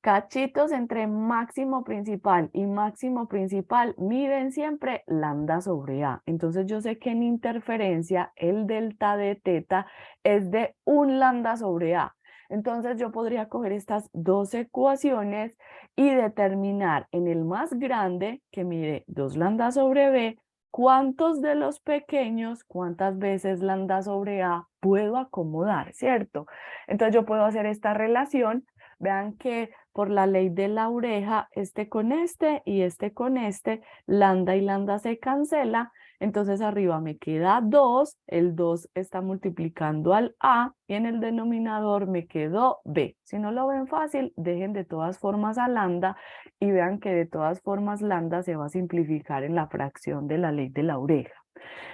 cachitos entre máximo principal y máximo principal miden siempre lambda sobre A. Entonces yo sé que en interferencia el delta de teta es de un lambda sobre A. Entonces yo podría coger estas dos ecuaciones y determinar en el más grande, que mide 2 lambda sobre B, cuántos de los pequeños, cuántas veces lambda sobre A puedo acomodar, ¿cierto? Entonces yo puedo hacer esta relación. Vean que por la ley de la oreja, este con este y este con este, lambda y lambda se cancela, entonces arriba me queda 2, el 2 está multiplicando al A y en el denominador me quedó B. Si no lo ven fácil, dejen de todas formas a lambda y vean que de todas formas lambda se va a simplificar en la fracción de la ley de la oreja.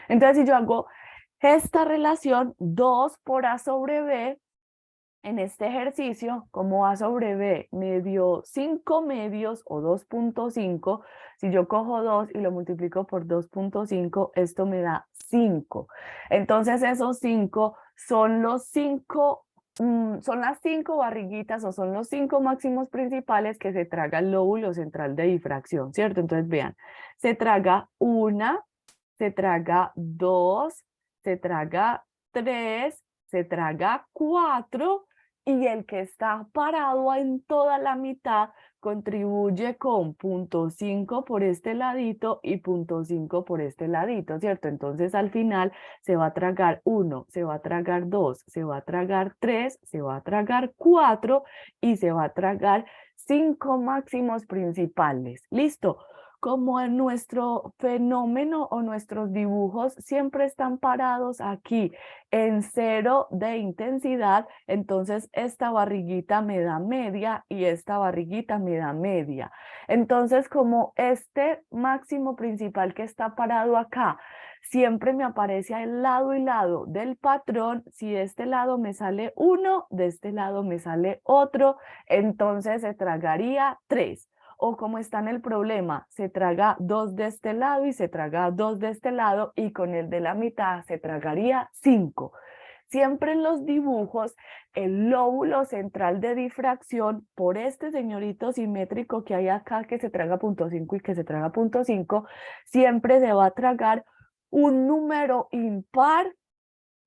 Entonces si yo hago esta relación, 2 por A sobre B, en este ejercicio, como A sobre B me dio 5 medios o 2.5, si yo cojo 2 y lo multiplico por 2.5, esto me da 5. Entonces esos 5 son los 5, son las 5 barriguitas o son los 5 máximos principales que se traga el lóbulo central de difracción, ¿cierto? Entonces vean, se traga 1, se traga 2, se traga 3, se traga 4 y el que está parado en toda la mitad contribuye con 0,5 por este ladito y 0,5 por este ladito, ¿cierto? Entonces al final se va a tragar 1, se va a tragar 2, se va a tragar 3, se va a tragar 4 y se va a tragar 5 máximos principales. ¿Listo? Como en nuestro fenómeno o nuestros dibujos siempre están parados aquí en 0 de intensidad, entonces esta barriguita me da media y esta barriguita me da media. Entonces, como este máximo principal que está parado acá siempre me aparece al lado y lado del patrón, si de este lado me sale uno, de este lado me sale otro, entonces se tragaría 3. O como está en el problema, se traga 2 de este lado y se traga 2 de este lado y con el de la mitad se tragaría 5. Siempre en los dibujos, el lóbulo central de difracción, por este señorito simétrico que hay acá que se traga 0,5 y que se traga 0,5, siempre se va a tragar un número impar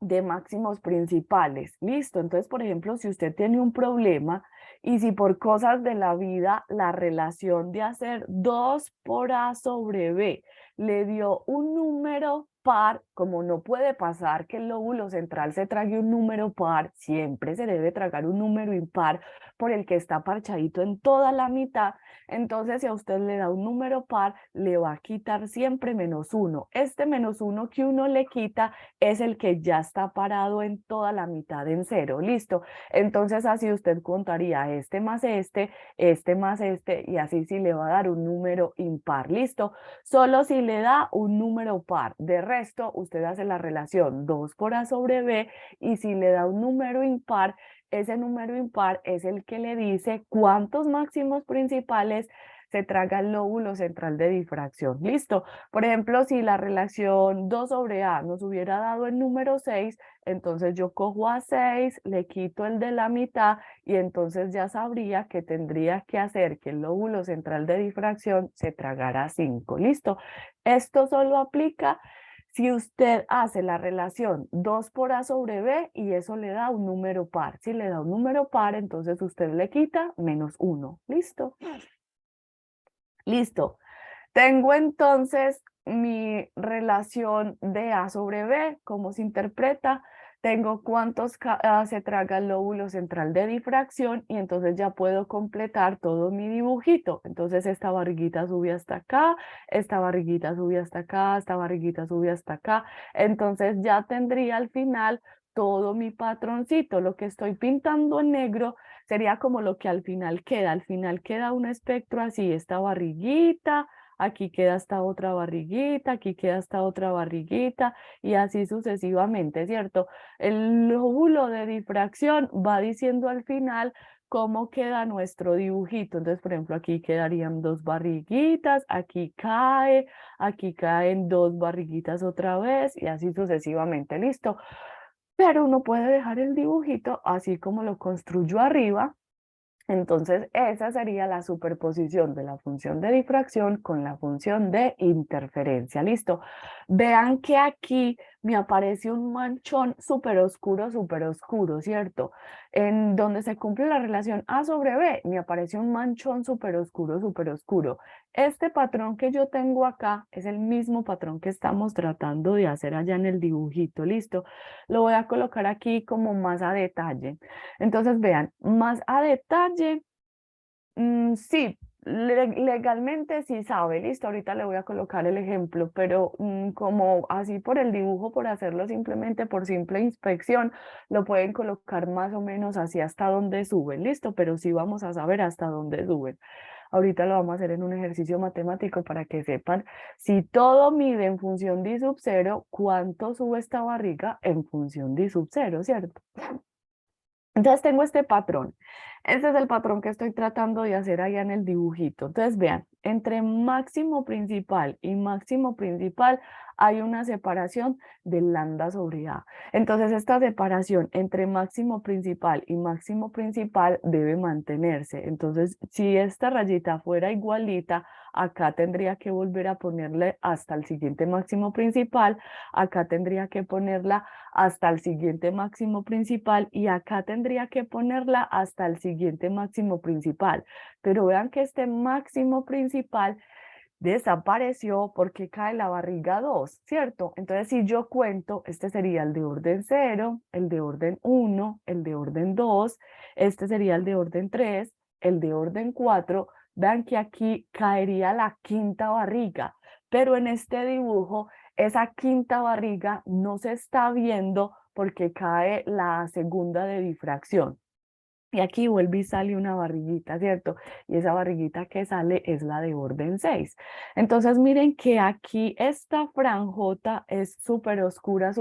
de máximos principales. Listo. Entonces, por ejemplo, si usted tiene un problema y si por cosas de la vida la relación de hacer 2 por A sobre B le dio un número par, como no puede pasar que el lóbulo central se trague un número par, siempre se debe tragar un número impar por el que está parchadito en toda la mitad. Entonces, si a usted le da un número par, le va a quitar siempre -1. Este -1 que uno le quita es el que ya está parado en toda la mitad en 0, listo. Entonces así usted contaría este más este y así sí le va a dar un número impar, listo. Solo si le da un número par, de resto usted hace la relación 2 por A sobre B y si le da un número impar, ese número impar es el que le dice cuántos máximos principales se traga el lóbulo central de difracción. Listo. Por ejemplo, si la relación 2 sobre A nos hubiera dado el número 6, entonces yo cojo a 6, le quito el de la mitad y entonces ya sabría que tendría que hacer que el lóbulo central de difracción se tragara 5. Listo. Esto solo aplica si usted hace la relación 2 por A sobre B y eso le da un número par. Si le da un número par, entonces usted le quita -1. Listo. Listo. Tengo entonces mi relación de A sobre B, cómo se interpreta. Tengo cuántos se traga el lóbulo central de difracción y entonces ya puedo completar todo mi dibujito. Entonces esta barriguita sube hasta acá, esta barriguita sube hasta acá, esta barriguita sube hasta acá. Entonces ya tendría al final todo mi patroncito. Lo que estoy pintando en negro sería como lo que al final queda. Al final queda un espectro así, esta barriguita, aquí queda esta otra barriguita, aquí queda esta otra barriguita y así sucesivamente, ¿cierto? El lóbulo de difracción va diciendo al final cómo queda nuestro dibujito. Entonces, por ejemplo, aquí quedarían 2 barriguitas, aquí caen 2 barriguitas otra vez y así sucesivamente, ¿listo? Pero uno puede dejar el dibujito así como lo construyó arriba. Entonces, esa sería la superposición de la función de difracción con la función de interferencia. ¿Listo? Vean que aquí me aparece un manchón súper oscuro, ¿cierto? En donde se cumple la relación A sobre B, me aparece un manchón súper oscuro. Este patrón que yo tengo acá es el mismo patrón que estamos tratando de hacer allá en el dibujito. ¿Listo? Lo voy a colocar aquí como más a detalle. Entonces, vean, más a detalle, sí, legalmente sí sabe, listo, ahorita le voy a colocar el ejemplo, pero como así por el dibujo, por hacerlo simplemente por simple inspección, lo pueden colocar más o menos así hasta donde suben, listo, pero sí vamos a saber hasta dónde suben. Ahorita lo vamos a hacer en un ejercicio matemático para que sepan si todo mide en función de I sub 0, ¿cuánto sube esta barriga en función de I sub 0, cierto? Entonces tengo este patrón. Este es el patrón que estoy tratando de hacer allá en el dibujito. Entonces, vean, entre máximo principal y máximo principal hay una separación de lambda sobre A. Entonces, esta separación entre máximo principal y máximo principal debe mantenerse. Entonces, si esta rayita fuera igualita, acá tendría que volver a ponerle hasta el siguiente máximo principal, acá tendría que ponerla hasta el siguiente máximo principal y acá tendría que ponerla hasta el siguiente máximo principal. Pero vean que este máximo principal desapareció porque cae la barriga 2, ¿cierto? Entonces, si yo cuento, este sería el de orden 0, el de orden 1, el de orden 2, este sería el de orden 3, el de orden 4. Vean que aquí caería la quinta barriga, pero en este dibujo esa quinta barriga no se está viendo porque cae la segunda de difracción. Y aquí vuelve y sale una barriguita, ¿cierto? Y esa barriguita que sale es la de orden 6. Entonces miren que aquí esta franjota es súper oscura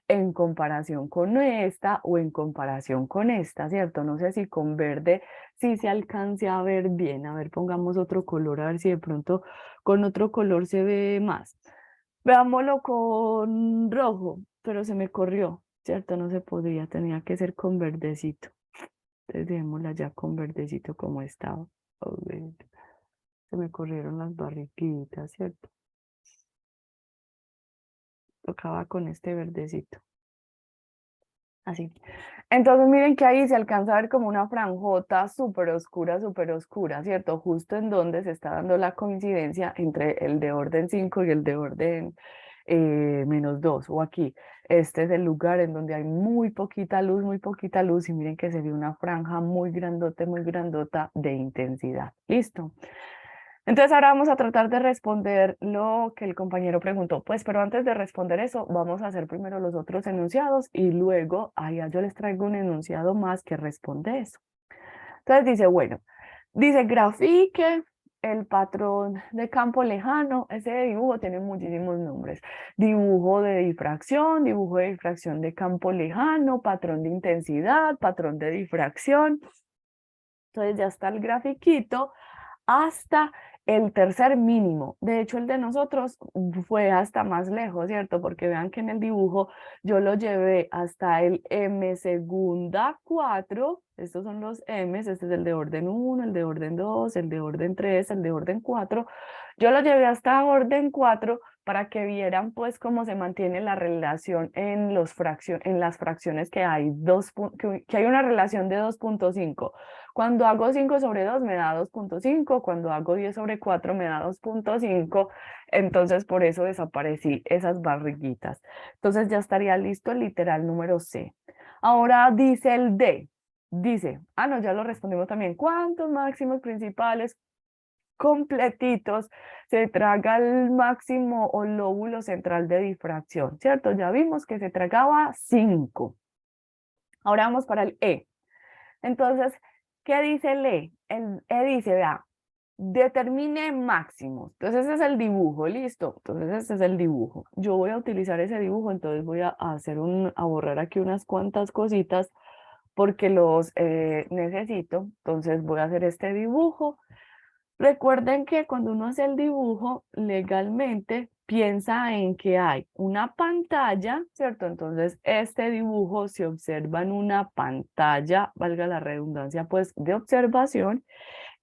en comparación con esta o en comparación con esta, ¿cierto? No sé si con verde sí se alcance a ver bien. A ver, pongamos otro color, a ver si de pronto con otro color se ve más. Veámoslo con rojo, pero se me corrió, ¿cierto? No se podía, tenía que ser con verdecito. Entonces dejémosla ya con verdecito como estaba. A ver, se me corrieron las barriguitas, ¿cierto? Tocaba con este verdecito. Así. Entonces miren que ahí se alcanza a ver como una franjota súper oscura, ¿cierto? Justo en donde se está dando la coincidencia entre el de orden 5 y el de orden -2, o aquí. Este es el lugar en donde hay muy poquita luz, y miren que se ve una franja muy grandota de intensidad. ¿Listo? Entonces ahora vamos a tratar de responder lo que el compañero preguntó. Pues, pero antes de responder eso, vamos a hacer primero los otros enunciados y luego allá yo les traigo un enunciado más que responde eso. Entonces dice, bueno, dice grafique el patrón de campo lejano. Ese dibujo tiene muchísimos nombres. Dibujo de difracción de campo lejano, patrón de intensidad, patrón de difracción. Entonces ya está el grafiquito hasta el tercer mínimo. De hecho, el de nosotros fue hasta más lejos, ¿cierto? Porque vean que en el dibujo yo lo llevé hasta el m segunda 4. Estos son los m's. Este es el de orden 1, el de orden 2, el de orden 3, el de orden 4. Yo lo llevé hasta orden 4 para que vieran pues cómo se mantiene la relación en las fracciones que hay, que hay una relación de 2.5. Cuando hago 5 sobre 2 me da 2.5, cuando hago 10 sobre 4 me da 2.5, entonces por eso desaparecí esas barriguitas. Entonces ya estaría listo el literal número C. Ahora dice el D, dice, no, ya lo respondimos también, ¿cuántos máximos principales completitos se traga el máximo o lóbulo central de difracción? ¿Cierto? Ya vimos que se tragaba 5. Ahora vamos para el E. Entonces, ¿qué dice el E? El E dice, vea, determine máximos. Entonces ese es el dibujo, listo. Entonces este es el dibujo. Yo voy a utilizar ese dibujo, entonces voy a borrar aquí unas cuantas cositas porque los necesito. Entonces voy a hacer este dibujo. Recuerden que cuando uno hace el dibujo, legalmente piensa en que hay una pantalla, ¿cierto? Entonces, este dibujo se observa en una pantalla, valga la redundancia, pues, de observación.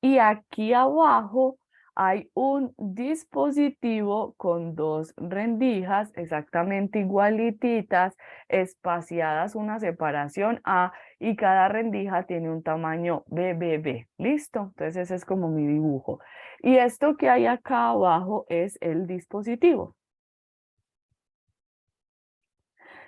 Y aquí abajo hay un dispositivo con dos rendijas exactamente igualititas, espaciadas una separación A, y cada rendija tiene un tamaño BBB. ¿Listo? Entonces ese es como mi dibujo. Y esto que hay acá abajo es el dispositivo.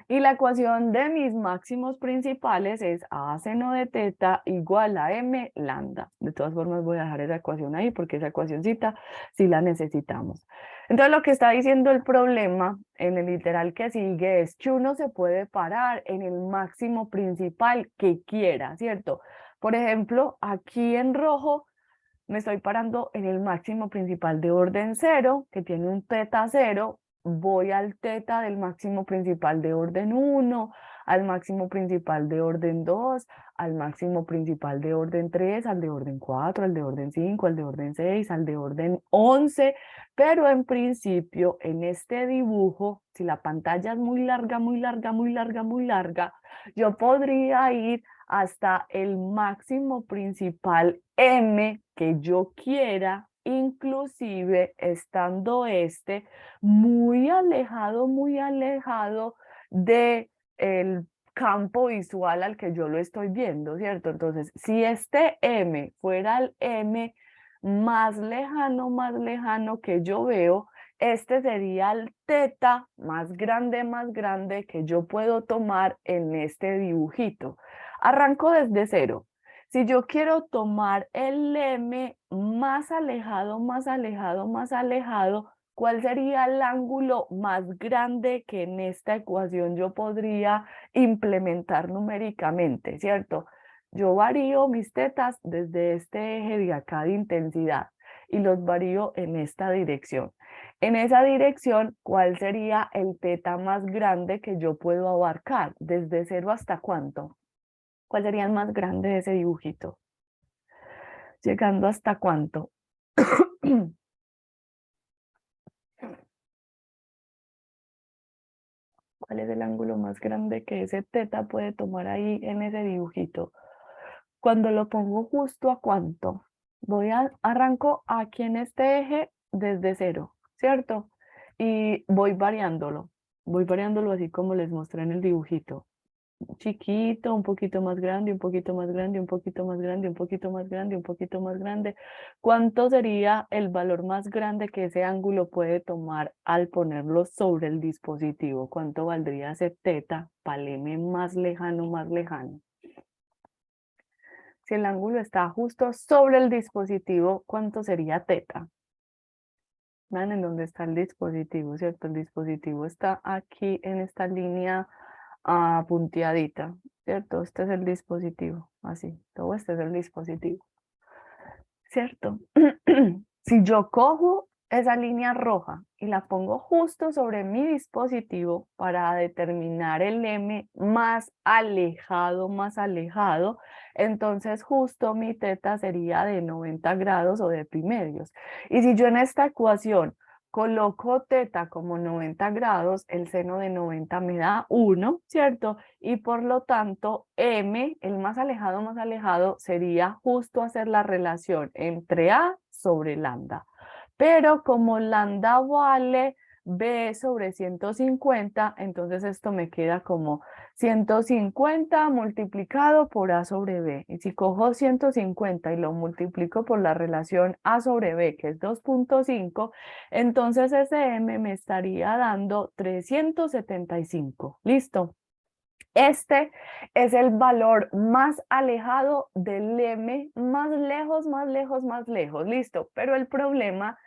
Y la ecuación de mis máximos principales es A seno de teta igual a M lambda. De todas formas voy a dejar esa ecuación ahí porque esa ecuacióncita sí la necesitamos. Entonces lo que está diciendo el problema en el literal que sigue es que uno se puede parar en el máximo principal que quiera, ¿cierto? Por ejemplo, aquí en rojo me estoy parando en el máximo principal de orden 0, que tiene un teta 0, voy al teta del máximo principal de orden 1, al máximo principal de orden 2, al máximo principal de orden 3, al de orden 4, al de orden 5, al de orden 6, al de orden 11, pero en principio en este dibujo, si la pantalla es muy larga, muy larga, muy larga, muy larga, yo podría ir hasta el máximo principal M que yo quiera, inclusive estando este muy alejado de el campo visual al que yo lo estoy viendo, ¿cierto? Entonces, si este M fuera el M más lejano que yo veo, este sería el teta más grande que yo puedo tomar en este dibujito. Arranco desde cero. Si yo quiero tomar el M más alejado, más alejado, más alejado, ¿cuál sería el ángulo más grande que en esta ecuación yo podría implementar numéricamente, ¿cierto? Yo varío mis tetas desde este eje de acá de intensidad y los varío en esta dirección. En esa dirección, ¿cuál sería el teta más grande que yo puedo abarcar? ¿Desde cero hasta cuánto? ¿Cuál sería el más grande de ese dibujito? ¿Llegando hasta cuánto? ¿Cuál es el ángulo más grande que ese teta puede tomar ahí en ese dibujito? Cuando lo pongo justo a cuánto, arranco aquí en este eje desde cero, ¿cierto? Y voy variándolo así como les mostré en el dibujito. Chiquito, un poquito más grande, un poquito más grande, un poquito más grande, un poquito más grande, un poquito más grande. ¿Cuánto sería el valor más grande que ese ángulo puede tomar al ponerlo sobre el dispositivo? ¿Cuánto valdría ese teta para el M más lejano, más lejano? Si el ángulo está justo sobre el dispositivo, ¿cuánto sería teta? Vean en dónde está el dispositivo, ¿cierto? El dispositivo está aquí en esta línea punteadita, ¿cierto? Este es el dispositivo, así, todo este es el dispositivo, ¿cierto? Si yo cojo esa línea roja y la pongo justo sobre mi dispositivo para determinar el M más alejado, entonces justo mi teta sería de 90 grados o de epimedios. Y si yo en esta ecuación coloco teta como 90 grados, el seno de 90 me da 1, ¿cierto? Y por lo tanto, M, el más alejado, sería justo hacer la relación entre A sobre lambda. Pero como lambda vale B sobre 150, entonces esto me queda como 150 multiplicado por A sobre B. Y si cojo 150 y lo multiplico por la relación A sobre B, que es 2.5, entonces ese M me estaría dando 375. ¿Listo? Este es el valor más alejado del M, más lejos, más lejos, más lejos. Listo, pero el problema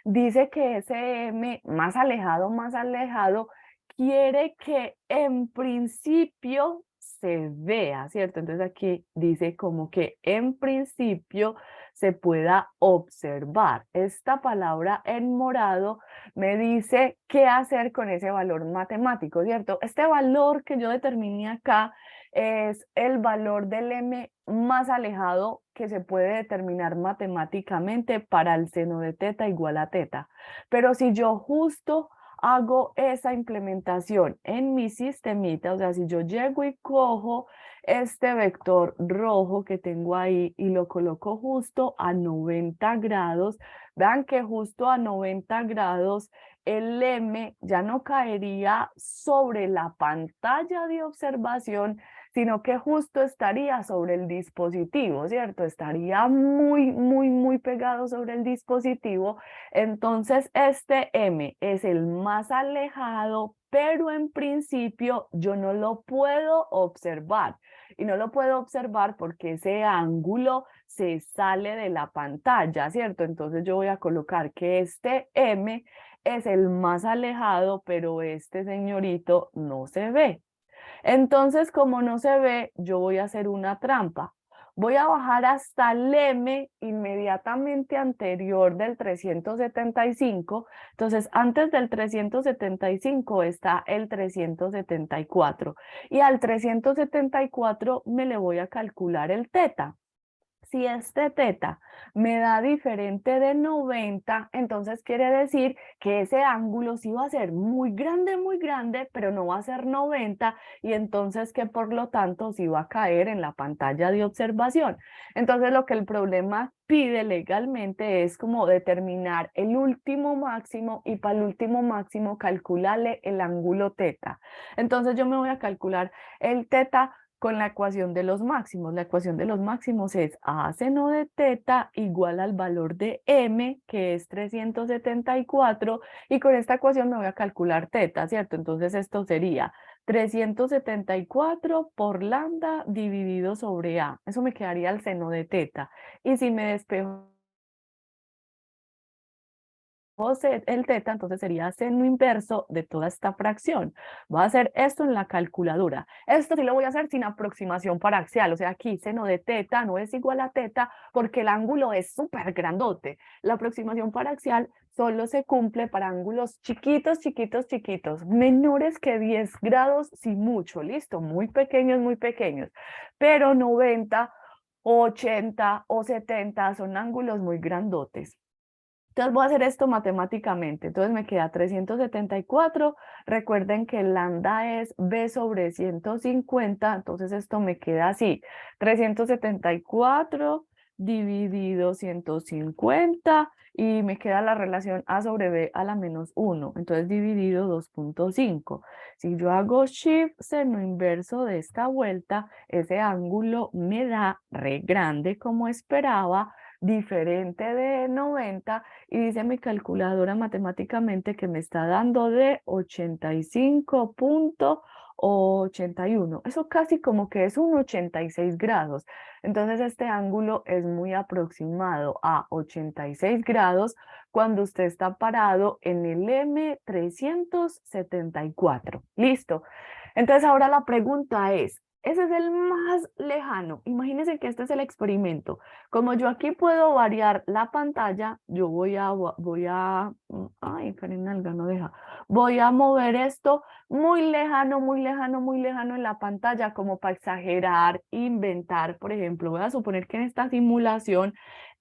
dice que ese M más alejado, quiere que en principio se vea, ¿cierto? Entonces aquí dice como que en principio se pueda observar. Esta palabra en morado me dice qué hacer con ese valor matemático, ¿cierto? Este valor que yo determiné acá es el valor del M más alejado que se puede determinar matemáticamente para el seno de teta igual a teta. Pero si yo justo hago esa implementación en mi sistemita, o sea, si yo llego y cojo este vector rojo que tengo ahí y lo coloco justo a 90 grados, vean que justo a 90 grados el M ya no caería sobre la pantalla de observación, sino que justo estaría sobre el dispositivo, ¿cierto? Estaría muy pegado sobre el dispositivo. Entonces, este M es el más alejado, pero en principio yo no lo puedo observar. Y no lo puedo observar porque ese ángulo se sale de la pantalla, ¿cierto? Entonces yo voy a colocar que este M es el más alejado, pero este señorito no se ve. Entonces, como no se ve, yo voy a hacer una trampa. Voy a bajar hasta el M inmediatamente anterior del 375. Entonces, antes del 375 está el 374. Y al 374 me le voy a calcular el teta. Si este teta me da diferente de 90, entonces quiere decir que ese ángulo sí va a ser muy grande, pero no va a ser 90 y entonces que por lo tanto sí va a caer en la pantalla de observación. Entonces lo que el problema pide legalmente es como determinar el último máximo y para el último máximo calcularle el ángulo teta. Entonces yo me voy a calcular el teta con la ecuación de los máximos. La ecuación de los máximos es a seno de teta igual al valor de m, que es 374, y con esta ecuación me voy a calcular teta, ¿cierto? Entonces esto sería 374 por lambda dividido sobre a. Eso me quedaría el seno de teta. Y si me despejo el teta, entonces sería seno inverso de toda esta fracción. Voy a hacer esto en la calculadora. Esto sí lo voy a hacer sin aproximación paraxial, o sea, aquí seno de teta no es igual a teta porque el ángulo es súper grandote. La aproximación paraxial solo se cumple para ángulos chiquitos, menores que 10 grados, si mucho, listo, muy pequeños, pero 90, 80 o 70 son ángulos muy grandotes. Entonces voy a hacer esto matemáticamente. Entonces me queda 374. Recuerden que lambda es b sobre 150. Entonces esto me queda así. 374 dividido 150 y me queda la relación a sobre b a la menos 1. Entonces dividido 2.5. Si yo hago shift seno inverso de esta vuelta, ese ángulo me da re grande como esperaba, diferente de 90, y dice mi calculadora matemáticamente que me está dando de 85.81. Eso casi como que es un 86 grados. Entonces este ángulo es muy aproximado a 86 grados cuando usted está parado en el M374. Listo. Entonces ahora la pregunta es, ese es el más lejano. Imagínense que este es el experimento. Como yo aquí puedo variar la pantalla, yo ay, Karen Alga no deja, voy a mover esto muy lejano en la pantalla como para exagerar, inventar. Por ejemplo, voy a suponer que en esta simulación,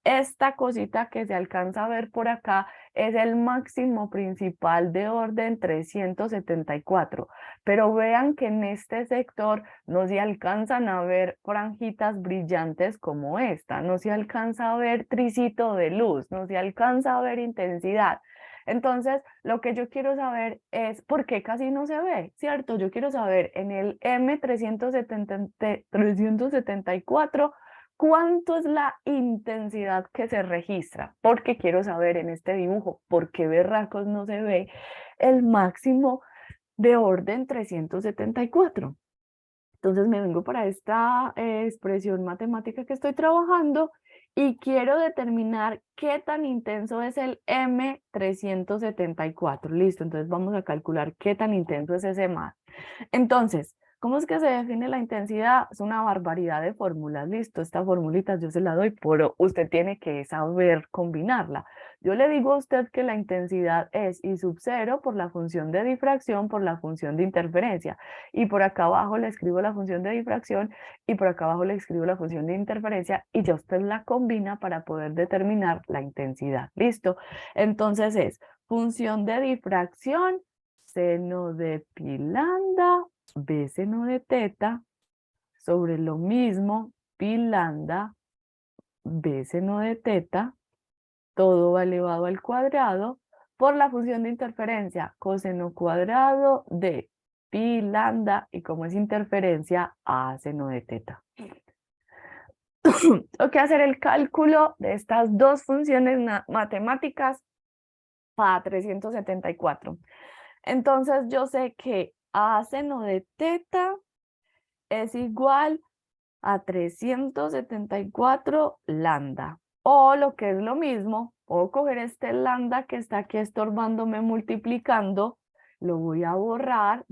esta cosita que se alcanza a ver por acá es el máximo principal de orden 374. Pero vean que en este sector no se alcanzan a ver franjitas brillantes como esta, no se alcanza a ver tricito de luz, no se alcanza a ver intensidad. Entonces, lo que yo quiero saber es por qué casi no se ve, ¿cierto? Yo quiero saber en el M374 cuánto es la intensidad que se registra, porque quiero saber en este dibujo por qué berracos no se ve el máximo de orden 374. Entonces me vengo para esta expresión matemática que estoy trabajando y quiero determinar qué tan intenso es el M374. Listo, entonces vamos a calcular qué tan intenso es ese más. Entonces, ¿cómo es que se define la intensidad? Es una barbaridad de fórmulas. Listo, esta formulita yo se la doy, pero usted tiene que saber combinarla. Yo le digo a usted que la intensidad es I sub 0 por la función de difracción por la función de interferencia. Y por acá abajo le escribo la función de difracción y por acá abajo le escribo la función de interferencia y ya usted la combina para poder determinar la intensidad. ¿Listo? Entonces es función de difracción, seno de pi lambda, b seno de teta, sobre lo mismo, pi lambda, b seno de teta, todo va elevado al cuadrado, por la función de interferencia, coseno cuadrado de pi lambda, y como es interferencia, a seno de teta. Tengo que hacer el cálculo de estas dos funciones matemáticas para 374. Entonces yo sé que a seno de teta es igual a 374 lambda. O lo que es lo mismo, puedo coger este lambda que está aquí estorbándome multiplicando, lo voy a borrar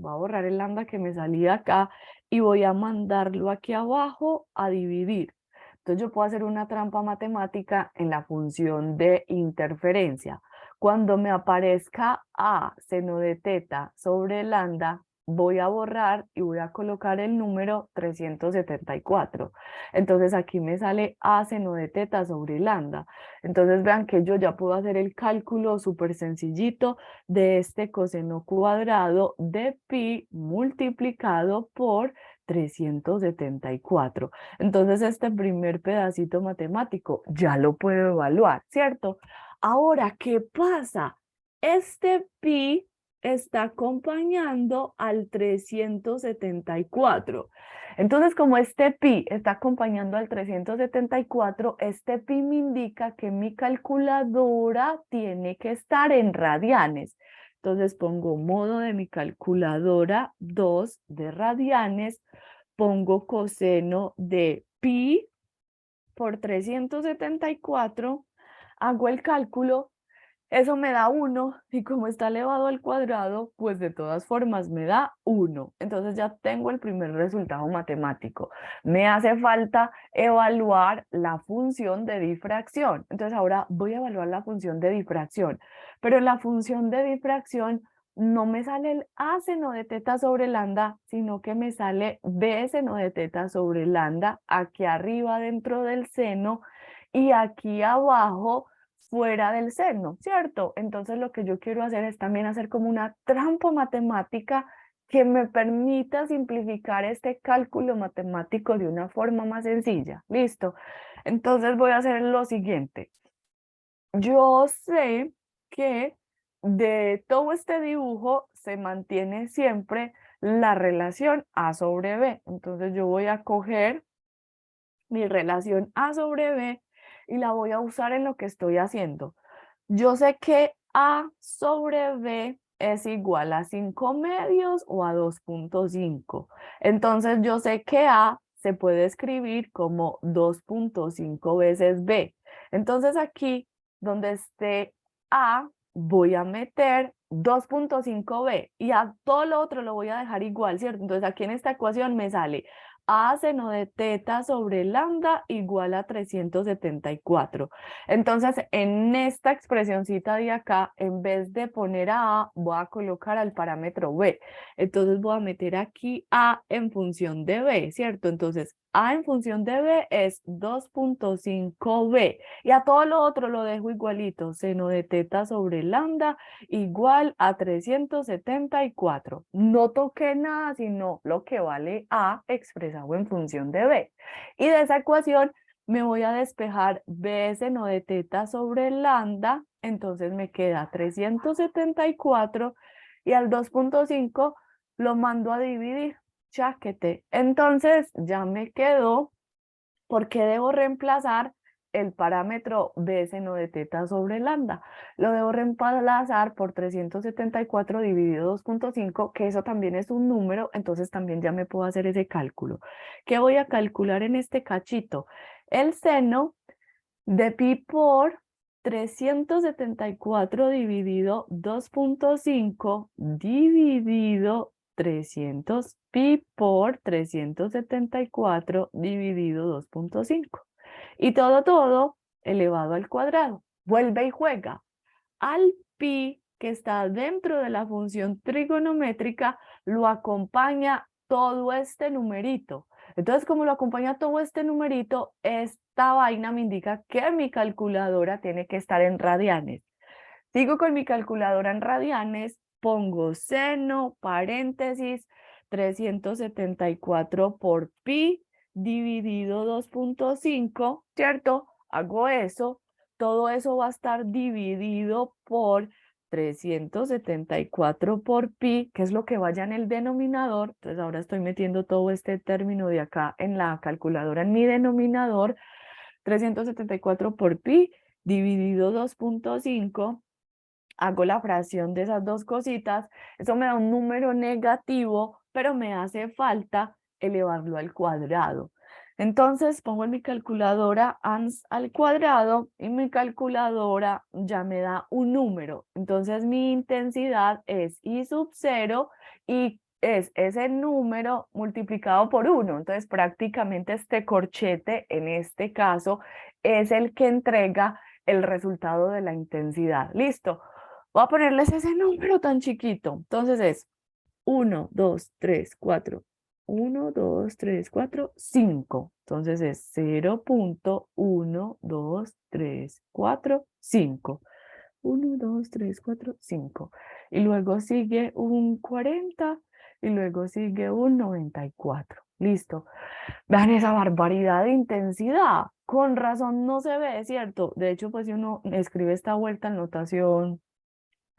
el lambda que me salía acá y voy a mandarlo aquí abajo a dividir. Entonces yo puedo hacer una trampa matemática en la función de interferencia. Cuando me aparezca a seno de teta sobre lambda, voy a borrar y voy a colocar el número 374. Entonces aquí me sale a seno de teta sobre lambda. Entonces vean que yo ya puedo hacer el cálculo súper sencillito de este coseno cuadrado de pi multiplicado por 374. Entonces este primer pedacito matemático ya lo puedo evaluar, ¿cierto? Ahora, ¿qué pasa? Este pi está acompañando al 374. Entonces, como este pi está acompañando al 374, este pi me indica que mi calculadora tiene que estar en radianes. Entonces pongo modo de mi calculadora 2 de radianes, pongo coseno de pi por 374, hago el cálculo, eso me da 1 y como está elevado al cuadrado, pues de todas formas me da 1. Entonces ya tengo el primer resultado matemático. Me hace falta evaluar la función de difracción. Entonces ahora voy a evaluar la función de difracción, pero en la función de difracción no me sale el a seno de teta sobre lambda, sino que me sale b seno de teta sobre lambda aquí arriba dentro del seno y aquí abajo fuera del seno, ¿cierto? Entonces lo que yo quiero hacer es también hacer como una trampa matemática que me permita simplificar este cálculo matemático de una forma más sencilla. ¿Listo? Entonces voy a hacer lo siguiente. Yo sé que de todo este dibujo se mantiene siempre la relación A sobre B. Entonces yo voy a coger mi relación A sobre B y la voy a usar en lo que estoy haciendo. Yo sé que A sobre B es igual a 5 medios o a 2.5. Entonces yo sé que A se puede escribir como 2.5 veces B. Entonces aquí donde esté A voy a meter 2.5B y a todo lo otro lo voy a dejar igual, ¿cierto? Entonces aquí en esta ecuación me sale a seno de teta sobre lambda igual a 374. Entonces, en esta expresioncita de acá, en vez de poner a A, voy a colocar al parámetro B. Entonces, voy a meter aquí A en función de B, ¿cierto? Entonces, A en función de B es 2.5B. Y a todo lo otro lo dejo igualito. Seno de teta sobre lambda igual a 374. No toqué nada, sino lo que vale A expresado en función de B. Y de esa ecuación me voy a despejar B seno de teta sobre lambda, entonces me queda 374 y al 2.5 lo mando a dividir, chaquete. Entonces ya me quedó, ¿por qué debo reemplazar el parámetro B seno de teta sobre lambda? Lo debo reemplazar por 374 dividido 2.5, que eso también es un número, entonces también ya me puedo hacer ese cálculo. ¿Qué voy a calcular en este cachito? El seno de pi por 374 dividido 2.5 dividido 300 pi por 374 dividido 2.5. Y todo elevado al cuadrado. Vuelve y juega. Al pi que está dentro de la función trigonométrica lo acompaña todo este numerito. Entonces, como lo acompaña todo este numerito, esta vaina me indica que mi calculadora tiene que estar en radianes. Sigo con mi calculadora en radianes, pongo seno, paréntesis, 374 por pi dividido 2.5, ¿cierto? Hago eso, todo eso va a estar dividido por 374 por pi, que es lo que vaya en el denominador. Entonces ahora estoy metiendo todo este término de acá en la calculadora en mi denominador, 374 por pi dividido 2.5. Hago la fracción de esas dos cositas, eso me da un número negativo, pero me hace falta elevarlo al cuadrado. Entonces pongo en mi calculadora ans al cuadrado y mi calculadora ya me da un número. Entonces mi intensidad es I sub 0 y es ese número multiplicado por 1. Entonces, prácticamente este corchete, en este caso, es el que entrega el resultado de la intensidad. Listo. Voy a ponerles ese número tan chiquito. Entonces es 1, 2, 3, 4. 1, 2, 3, 4, 5. Entonces es 0.1, 2, 3, 4, 5. 1, 2, 3, 4, 5. Y luego sigue un 40 y luego sigue un 94. Listo. Vean esa barbaridad de intensidad. Con razón no se ve, ¿cierto? De hecho, pues si uno escribe esta vuelta en notación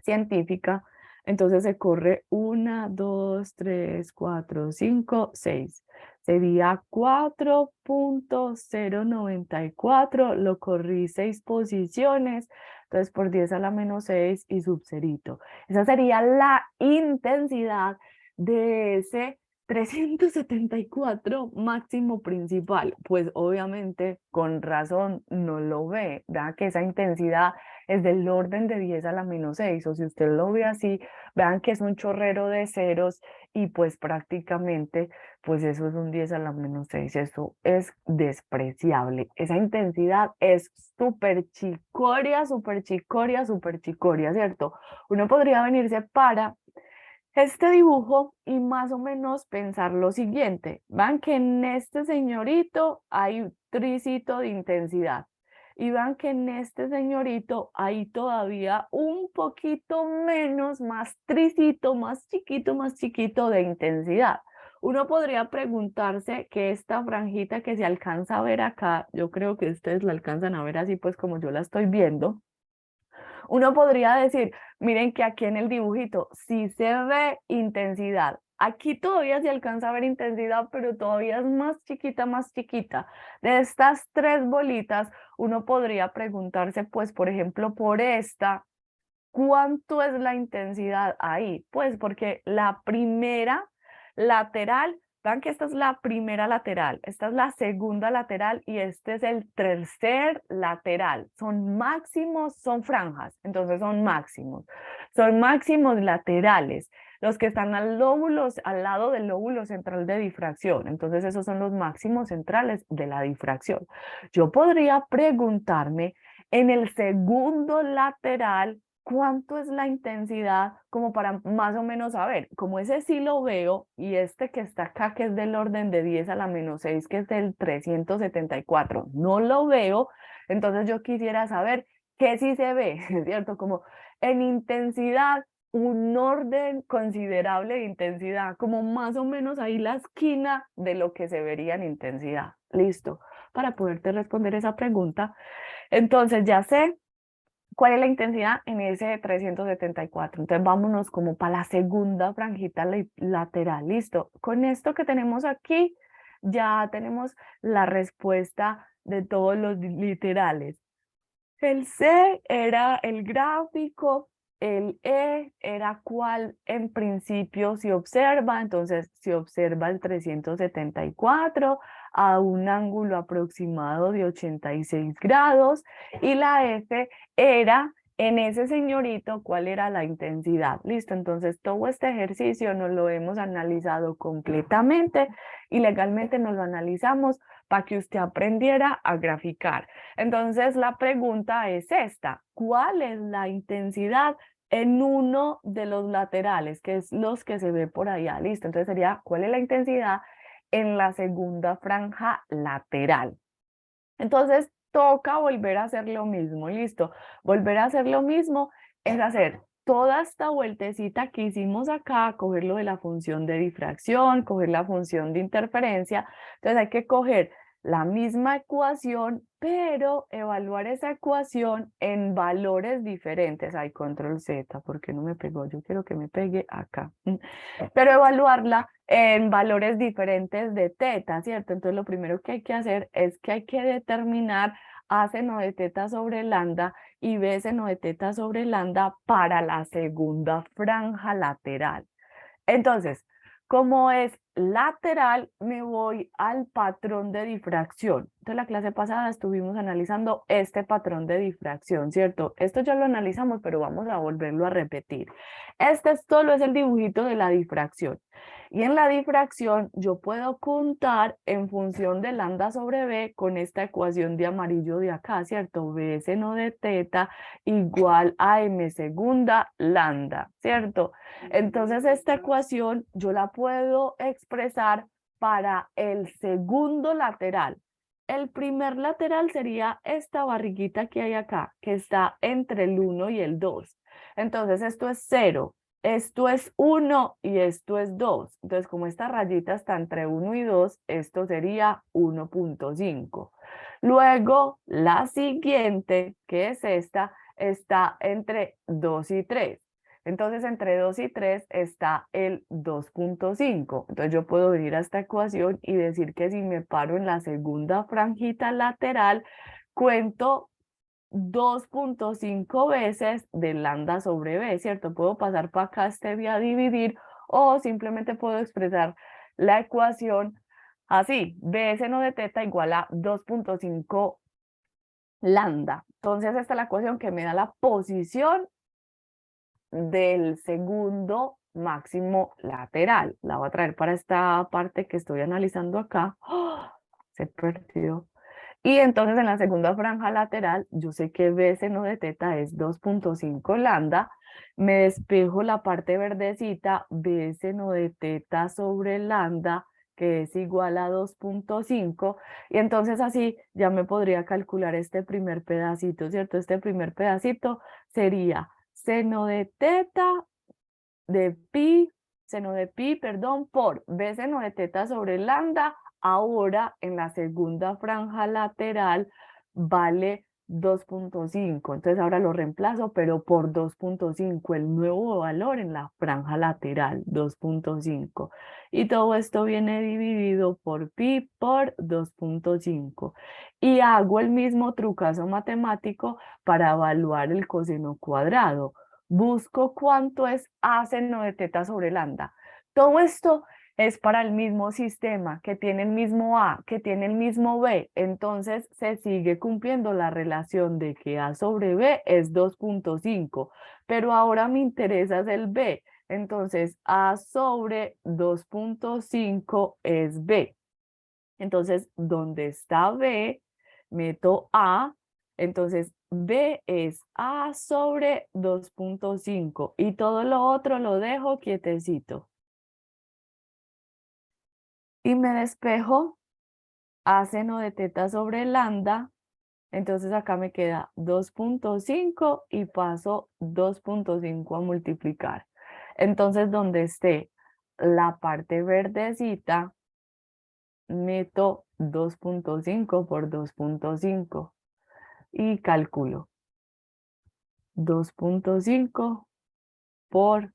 científica, entonces se corre 1, 2, 3, 4, 5, 6. Sería 4.094, lo corrí 6 posiciones, entonces por 10 a la menos 6 y subcerito. Esa sería la intensidad de ese 374 máximo principal. Pues obviamente con razón no lo ve, da que esa intensidad es del orden de 10 a la menos 6, o si usted lo ve así, vean que es un chorrero de ceros y pues prácticamente, pues eso es un 10 a la menos 6, eso es despreciable. Esa intensidad es súper chicoria, súper chicoria, súper chicoria, ¿cierto? Uno podría venirse para este dibujo y más o menos pensar lo siguiente. Vean que en este señorito hay un tricito de intensidad. Y vean que en este señorito hay todavía un poquito menos, más tricito, más chiquito de intensidad. Uno podría preguntarse que esta franjita que se alcanza a ver acá, yo creo que ustedes la alcanzan a ver así pues como yo la estoy viendo. Uno podría decir, miren que aquí en el dibujito sí se ve intensidad. Aquí todavía se alcanza a ver intensidad, pero todavía es más chiquita, más chiquita. De estas 3 bolitas, uno podría preguntarse, pues, por ejemplo, por esta, ¿cuánto es la intensidad ahí? Pues porque la primera lateral, vean que esta es la primera lateral, esta es la segunda lateral y este es el tercer lateral. Son máximos, son franjas, entonces son máximos laterales. Los que están al lado del lóbulo central de difracción. Entonces esos son los máximos centrales de la difracción. Yo podría preguntarme en el segundo lateral, ¿cuánto es la intensidad? Como para más o menos saber, como ese sí lo veo y este que está acá, que es del orden de 10 a la menos 6, que es del 374, no lo veo, entonces yo quisiera saber qué sí se ve, ¿cierto? Como en intensidad, un orden considerable de intensidad, como más o menos ahí la esquina de lo que se vería en intensidad. Listo, para poderte responder esa pregunta. Entonces ya sé cuál es la intensidad en ese 374. Entonces vámonos como para la segunda franjita lateral. Listo. Con esto que tenemos aquí, ya tenemos la respuesta de todos los literales. El C era el gráfico, el E era cuál en principio se observa, entonces se observa el 374 a un ángulo aproximado de 86 grados y la F era en ese señorito cuál era la intensidad. Listo, entonces todo este ejercicio nos lo hemos analizado completamente y legalmente nos lo analizamos para que usted aprendiera a graficar. Entonces la pregunta es esta, ¿cuál es la intensidad en uno de los laterales, que es los que se ve por allá? Listo, entonces sería, ¿cuál es la intensidad en la segunda franja lateral? Entonces toca volver a hacer lo mismo, listo. Volver a hacer lo mismo es hacer toda esta vueltecita que hicimos acá, coger lo de la función de difracción, coger la función de interferencia. Entonces hay que coger la misma ecuación, pero evaluar esa ecuación en valores diferentes. Hay control Z, ¿por qué no me pegó? Yo quiero que me pegue acá. Pero evaluarla en valores diferentes de teta, ¿cierto? Entonces lo primero que hay que hacer es que hay que determinar A seno de teta sobre lambda y B seno de teta sobre lambda para la segunda franja lateral. Entonces, como es lateral, me voy al patrón de difracción. de la clase pasada estuvimos analizando este patrón de difracción, ¿cierto? Esto ya lo analizamos, pero vamos a volverlo a repetir. Este solo es el dibujito de la difracción. Y en la difracción yo puedo contar en función de lambda sobre B con esta ecuación de amarillo de acá, ¿cierto? B seno de teta igual a m segunda lambda, ¿cierto? Entonces esta ecuación yo la puedo expresar para el segundo lateral. El primer lateral sería esta barriguita que hay acá, que está entre el 1 y el 2. Entonces esto es 0, esto es 1 y esto es 2. Entonces como esta rayita está entre 1 y 2, esto sería 1.5. Luego la siguiente, que es esta, está entre 2 y 3. Entonces, entre 2 y 3 está el 2.5. Entonces, yo puedo venir a esta ecuación y decir que si me paro en la segunda franjita lateral, cuento 2.5 veces de lambda sobre B, ¿cierto? Puedo pasar para acá este vía dividir o simplemente puedo expresar la ecuación así, B seno de teta igual a 2.5 lambda. Entonces, esta es la ecuación que me da la posición del segundo máximo lateral. La voy a traer para esta parte que estoy analizando acá. ¡Oh! Se perdió. Y entonces en la segunda franja lateral, yo sé que B seno de teta es 2.5 lambda. Me despejo la parte verdecita, B seno de teta sobre lambda, que es igual a 2.5. Y entonces así ya me podría calcular este primer pedacito, ¿cierto? Este primer pedacito sería seno de teta de pi, seno de pi, perdón, por B seno de teta sobre lambda, ahora en la segunda franja lateral vale 2.5. Entonces ahora lo reemplazo, pero por 2.5, el nuevo valor en la franja lateral, 2.5. Y todo esto viene dividido por pi por 2.5. Y hago el mismo trucazo matemático para evaluar el coseno cuadrado. Busco cuánto es A seno de teta sobre lambda. Todo esto es para el mismo sistema, que tiene el mismo A, que tiene el mismo B. Entonces se sigue cumpliendo la relación de que A sobre B es 2.5. Pero ahora me interesa es el B. Entonces A sobre 2.5 es B. Entonces, ¿dónde está B? Meto A. Entonces, B es A sobre 2.5 y todo lo otro lo dejo quietecito. Y me despejo A seno de teta sobre lambda. Entonces acá me queda 2.5 y paso 2.5 a multiplicar. Entonces, donde esté la parte verdecita, meto 2.5 por 2.5 y calculo 2.5 por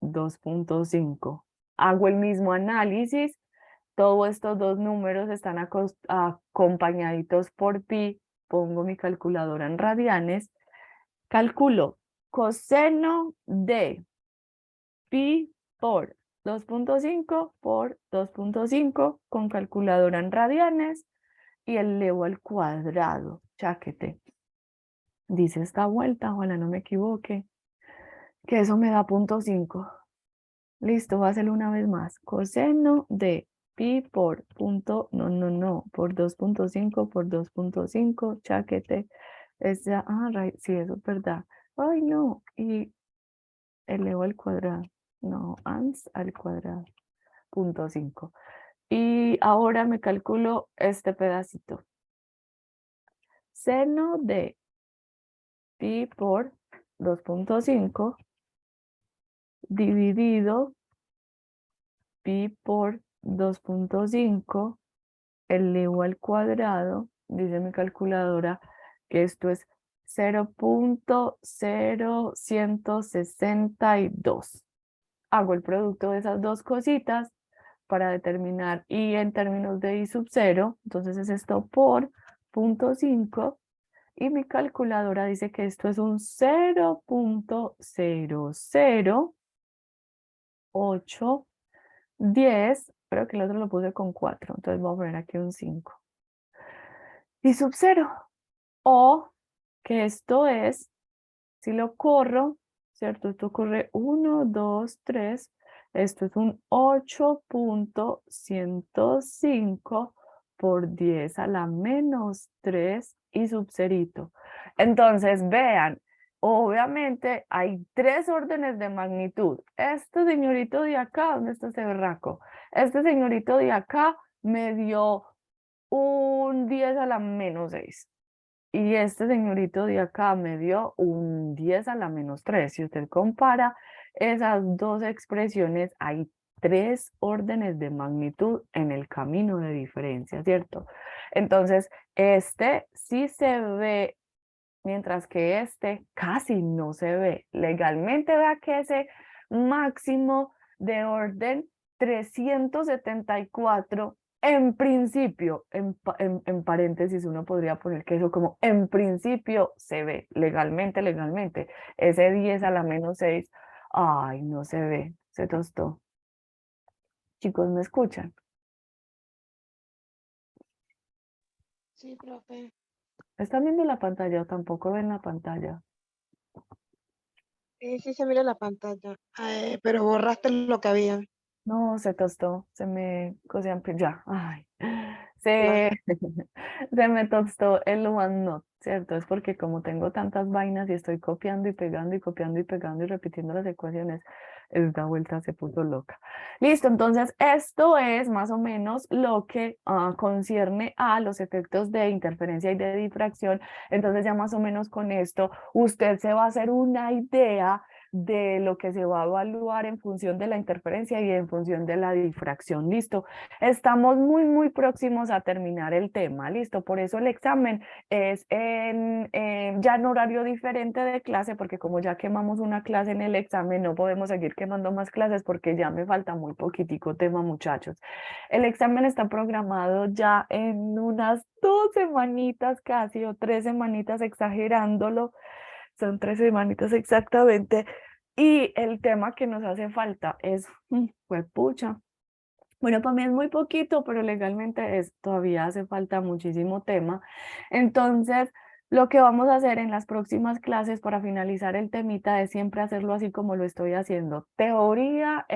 2.5. Hago el mismo análisis. Todos estos dos números están acompañaditos por pi. Pongo mi calculadora en radianes. Calculo coseno de pi por 2.5 por 2.5 con calculadora en radianes y elevo al cuadrado. Cháquete. Dice esta vuelta, ojalá no me equivoque, que eso me da 0.5. Listo, voy a hacerlo una vez más. Coseno de pi por por 2.5 por 2.5, cháquete. Sí, eso es verdad. Ay, no, y elevo al cuadrado. No, ans al cuadrado, 0.5. Y ahora me calculo este pedacito. Seno de pi por 2.5 dividido pi por 2.5 elevo al cuadrado, dice mi calculadora que esto es 0.0162. Hago el producto de esas dos cositas para determinar y en términos de i sub 0, entonces es esto por 0.5 y mi calculadora dice que esto es un 0.00810, pero que el otro lo puse con 4, entonces voy a poner aquí un 5. y sub 0. O que esto es, si lo corro, ¿cierto? Esto corre 1, 2, 3. Esto es un 8.105 por 10 a la menos 3 y sub cerito. Entonces, vean, obviamente hay tres órdenes de magnitud. Este señorito de acá, ¿dónde está ese berraco? Este señorito de acá me dio un 10 a la menos 6. Y este señorito de acá me dio un 10 a la menos 3. Si usted compara esas dos expresiones, hay tres órdenes de magnitud en el camino de diferencia, ¿cierto? Entonces, este sí se ve, mientras que este casi no se ve. Legalmente vea que ese máximo de orden 374, en principio, en paréntesis uno podría poner que eso como en principio se ve, legalmente, ese 10 a la menos 6, ay, no se ve, se tostó. Chicos, ¿me escuchan? Sí, profe. ¿Están viendo la pantalla o tampoco ven la pantalla? Sí se mira la pantalla, pero borraste lo que había. No, se tostó, se me cosían, ya, ay, La- se me tostó el OneNote, ¿cierto? Es porque como tengo tantas vainas y estoy copiando y pegando y copiando y pegando y repitiendo las ecuaciones, esta vuelta se puso loca. Listo, entonces esto es más o menos lo que concierne a los efectos de interferencia y de difracción. Entonces ya más o menos con esto usted se va a hacer una idea de lo que se va a evaluar en función de la interferencia y en función de la difracción. Listo. Estamos muy próximos a terminar el tema. Listo. Por eso el examen es ya en horario diferente de clase, porque como ya quemamos una clase en el examen, no podemos seguir quemando más clases porque ya me falta muy poquitico tema, muchachos. El examen está programado ya en unas 2 semanitas casi, o 3 semanitas exagerándolo. Son 3 semanitas exactamente. Y el tema que nos hace falta es, pucha. Bueno, para mí es muy poquito, pero legalmente todavía hace falta muchísimo tema. Entonces, lo que vamos a hacer en las próximas clases para finalizar el temita es siempre hacerlo así como lo estoy haciendo. Teoría y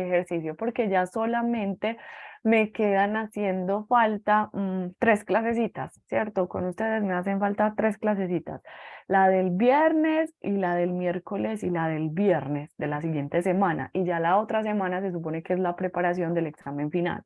ejercicio, porque ya solamente me quedan haciendo falta 3 clasecitas, ¿cierto? Con ustedes me hacen falta 3 clasecitas. La del viernes y la del miércoles y la del viernes de la siguiente semana. Y ya la otra semana se supone que es la preparación del examen final.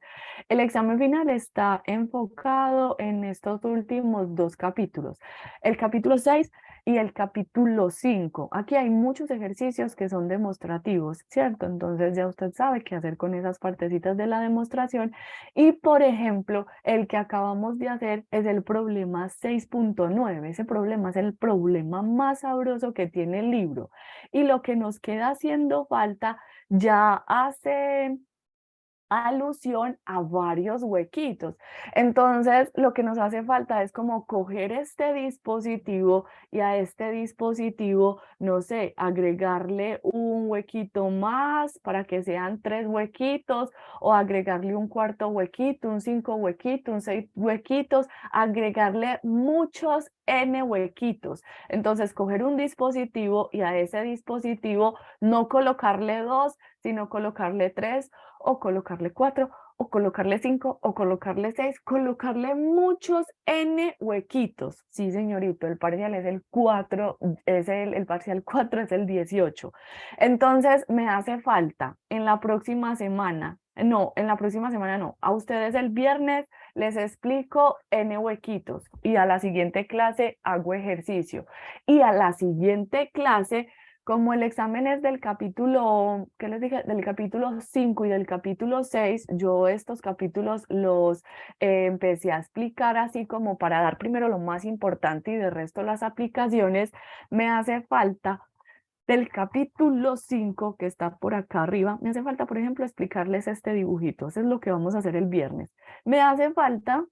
El examen final está enfocado en estos últimos 2 capítulos, el capítulo 6 y el capítulo 5. Aquí hay muchos ejercicios que son demostrativos, ¿cierto? Entonces ya usted sabe qué hacer con esas partecitas de la demostración. Y por ejemplo, el que acabamos de hacer es el problema 6.9. Ese problema es el problema más sabroso que tiene el libro. Y lo que nos queda haciendo falta ya hace alusión a varios huequitos. Entonces, lo que nos hace falta es como coger este dispositivo y a este dispositivo, no sé, agregarle un huequito más para que sean 3 huequitos, o agregarle un cuarto huequito, un 5 huequitos, un 6 huequitos, agregarle muchos n huequitos. Entonces, coger un dispositivo y a ese dispositivo no colocarle 2, sino colocarle 3, o colocarle 4, o colocarle 5, o colocarle 6, colocarle muchos n huequitos. Sí, señorito, el parcial es el 4, el parcial 4 es el 18. Entonces, me hace falta en la próxima semana, no, en la próxima semana no, a ustedes el viernes les explico n huequitos y a la siguiente clase hago ejercicio. Y a la siguiente clase, como el examen es del capítulo, ¿qué les dije? Del capítulo 5 y del capítulo 6, yo estos capítulos los empecé a explicar así como para dar primero lo más importante y de resto las aplicaciones. Me hace falta del capítulo 5 que está por acá arriba, me hace falta, por ejemplo, explicarles este dibujito. Eso es lo que vamos a hacer el viernes. Me hace falta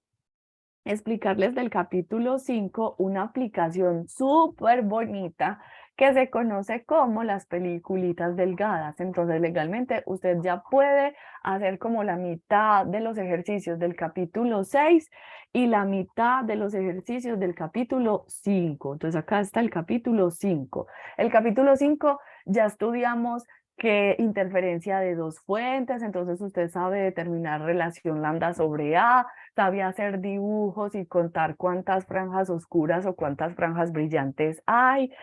explicarles del capítulo 5 una aplicación súper bonita que se conoce como las peliculitas delgadas. Entonces, legalmente usted ya puede hacer como la mitad de los ejercicios del capítulo 6 y la mitad de los ejercicios del capítulo 5. Entonces, acá está el capítulo 5. El capítulo 5 ya estudiamos que interferencia de dos fuentes, entonces usted sabe determinar relación lambda sobre A, sabía hacer dibujos y contar cuántas franjas oscuras o cuántas franjas brillantes hay,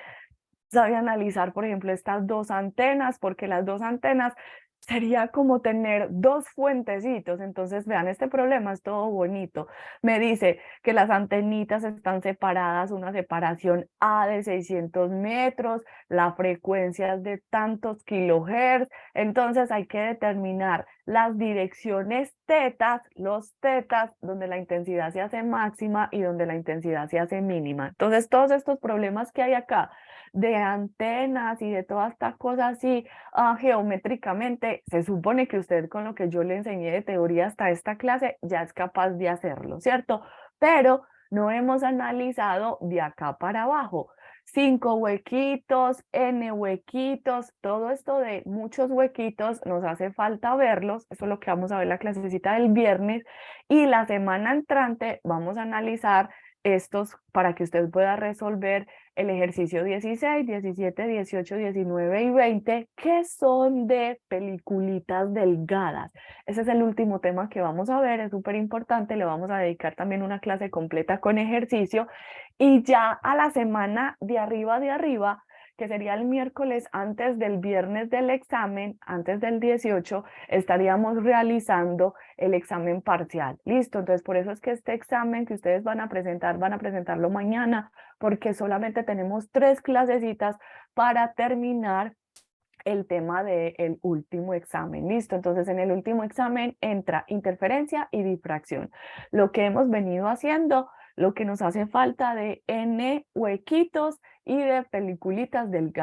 sabía analizar, por ejemplo, estas dos antenas, porque las dos antenas sería como tener dos fuentecitos. Entonces, vean, este problema es todo bonito. Me dice que las antenitas están separadas, una separación A de 600 metros, la frecuencia es de tantos kilohertz. Entonces, hay que determinar las direcciones tetas, los tetas, donde la intensidad se hace máxima y donde la intensidad se hace mínima. Entonces, todos estos problemas que hay acá de antenas y de todas estas cosas así, geométricamente, se supone que usted con lo que yo le enseñé de teoría hasta esta clase ya es capaz de hacerlo, ¿cierto? Pero no hemos analizado de acá para abajo. 5 huequitos, n huequitos, todo esto de muchos huequitos, nos hace falta verlos. Eso es lo que vamos a ver la clasecita del viernes. Y la semana entrante vamos a analizar estos para que usted pueda resolver el ejercicio 16, 17, 18, 19 y 20, que son de peliculitas delgadas. Ese es el último tema que vamos a ver, es súper importante, le vamos a dedicar también una clase completa con ejercicio y ya a la semana de arriba, que sería el miércoles antes del viernes del examen, antes del 18, estaríamos realizando el examen parcial. Listo, entonces por eso es que este examen que ustedes van a presentarlo mañana, porque solamente tenemos 3 clasecitas para terminar el tema del último examen. Listo, entonces en el último examen entra interferencia y difracción. Lo que hemos venido haciendo, lo que nos hace falta de n huequitos y de peliculitas delgadas.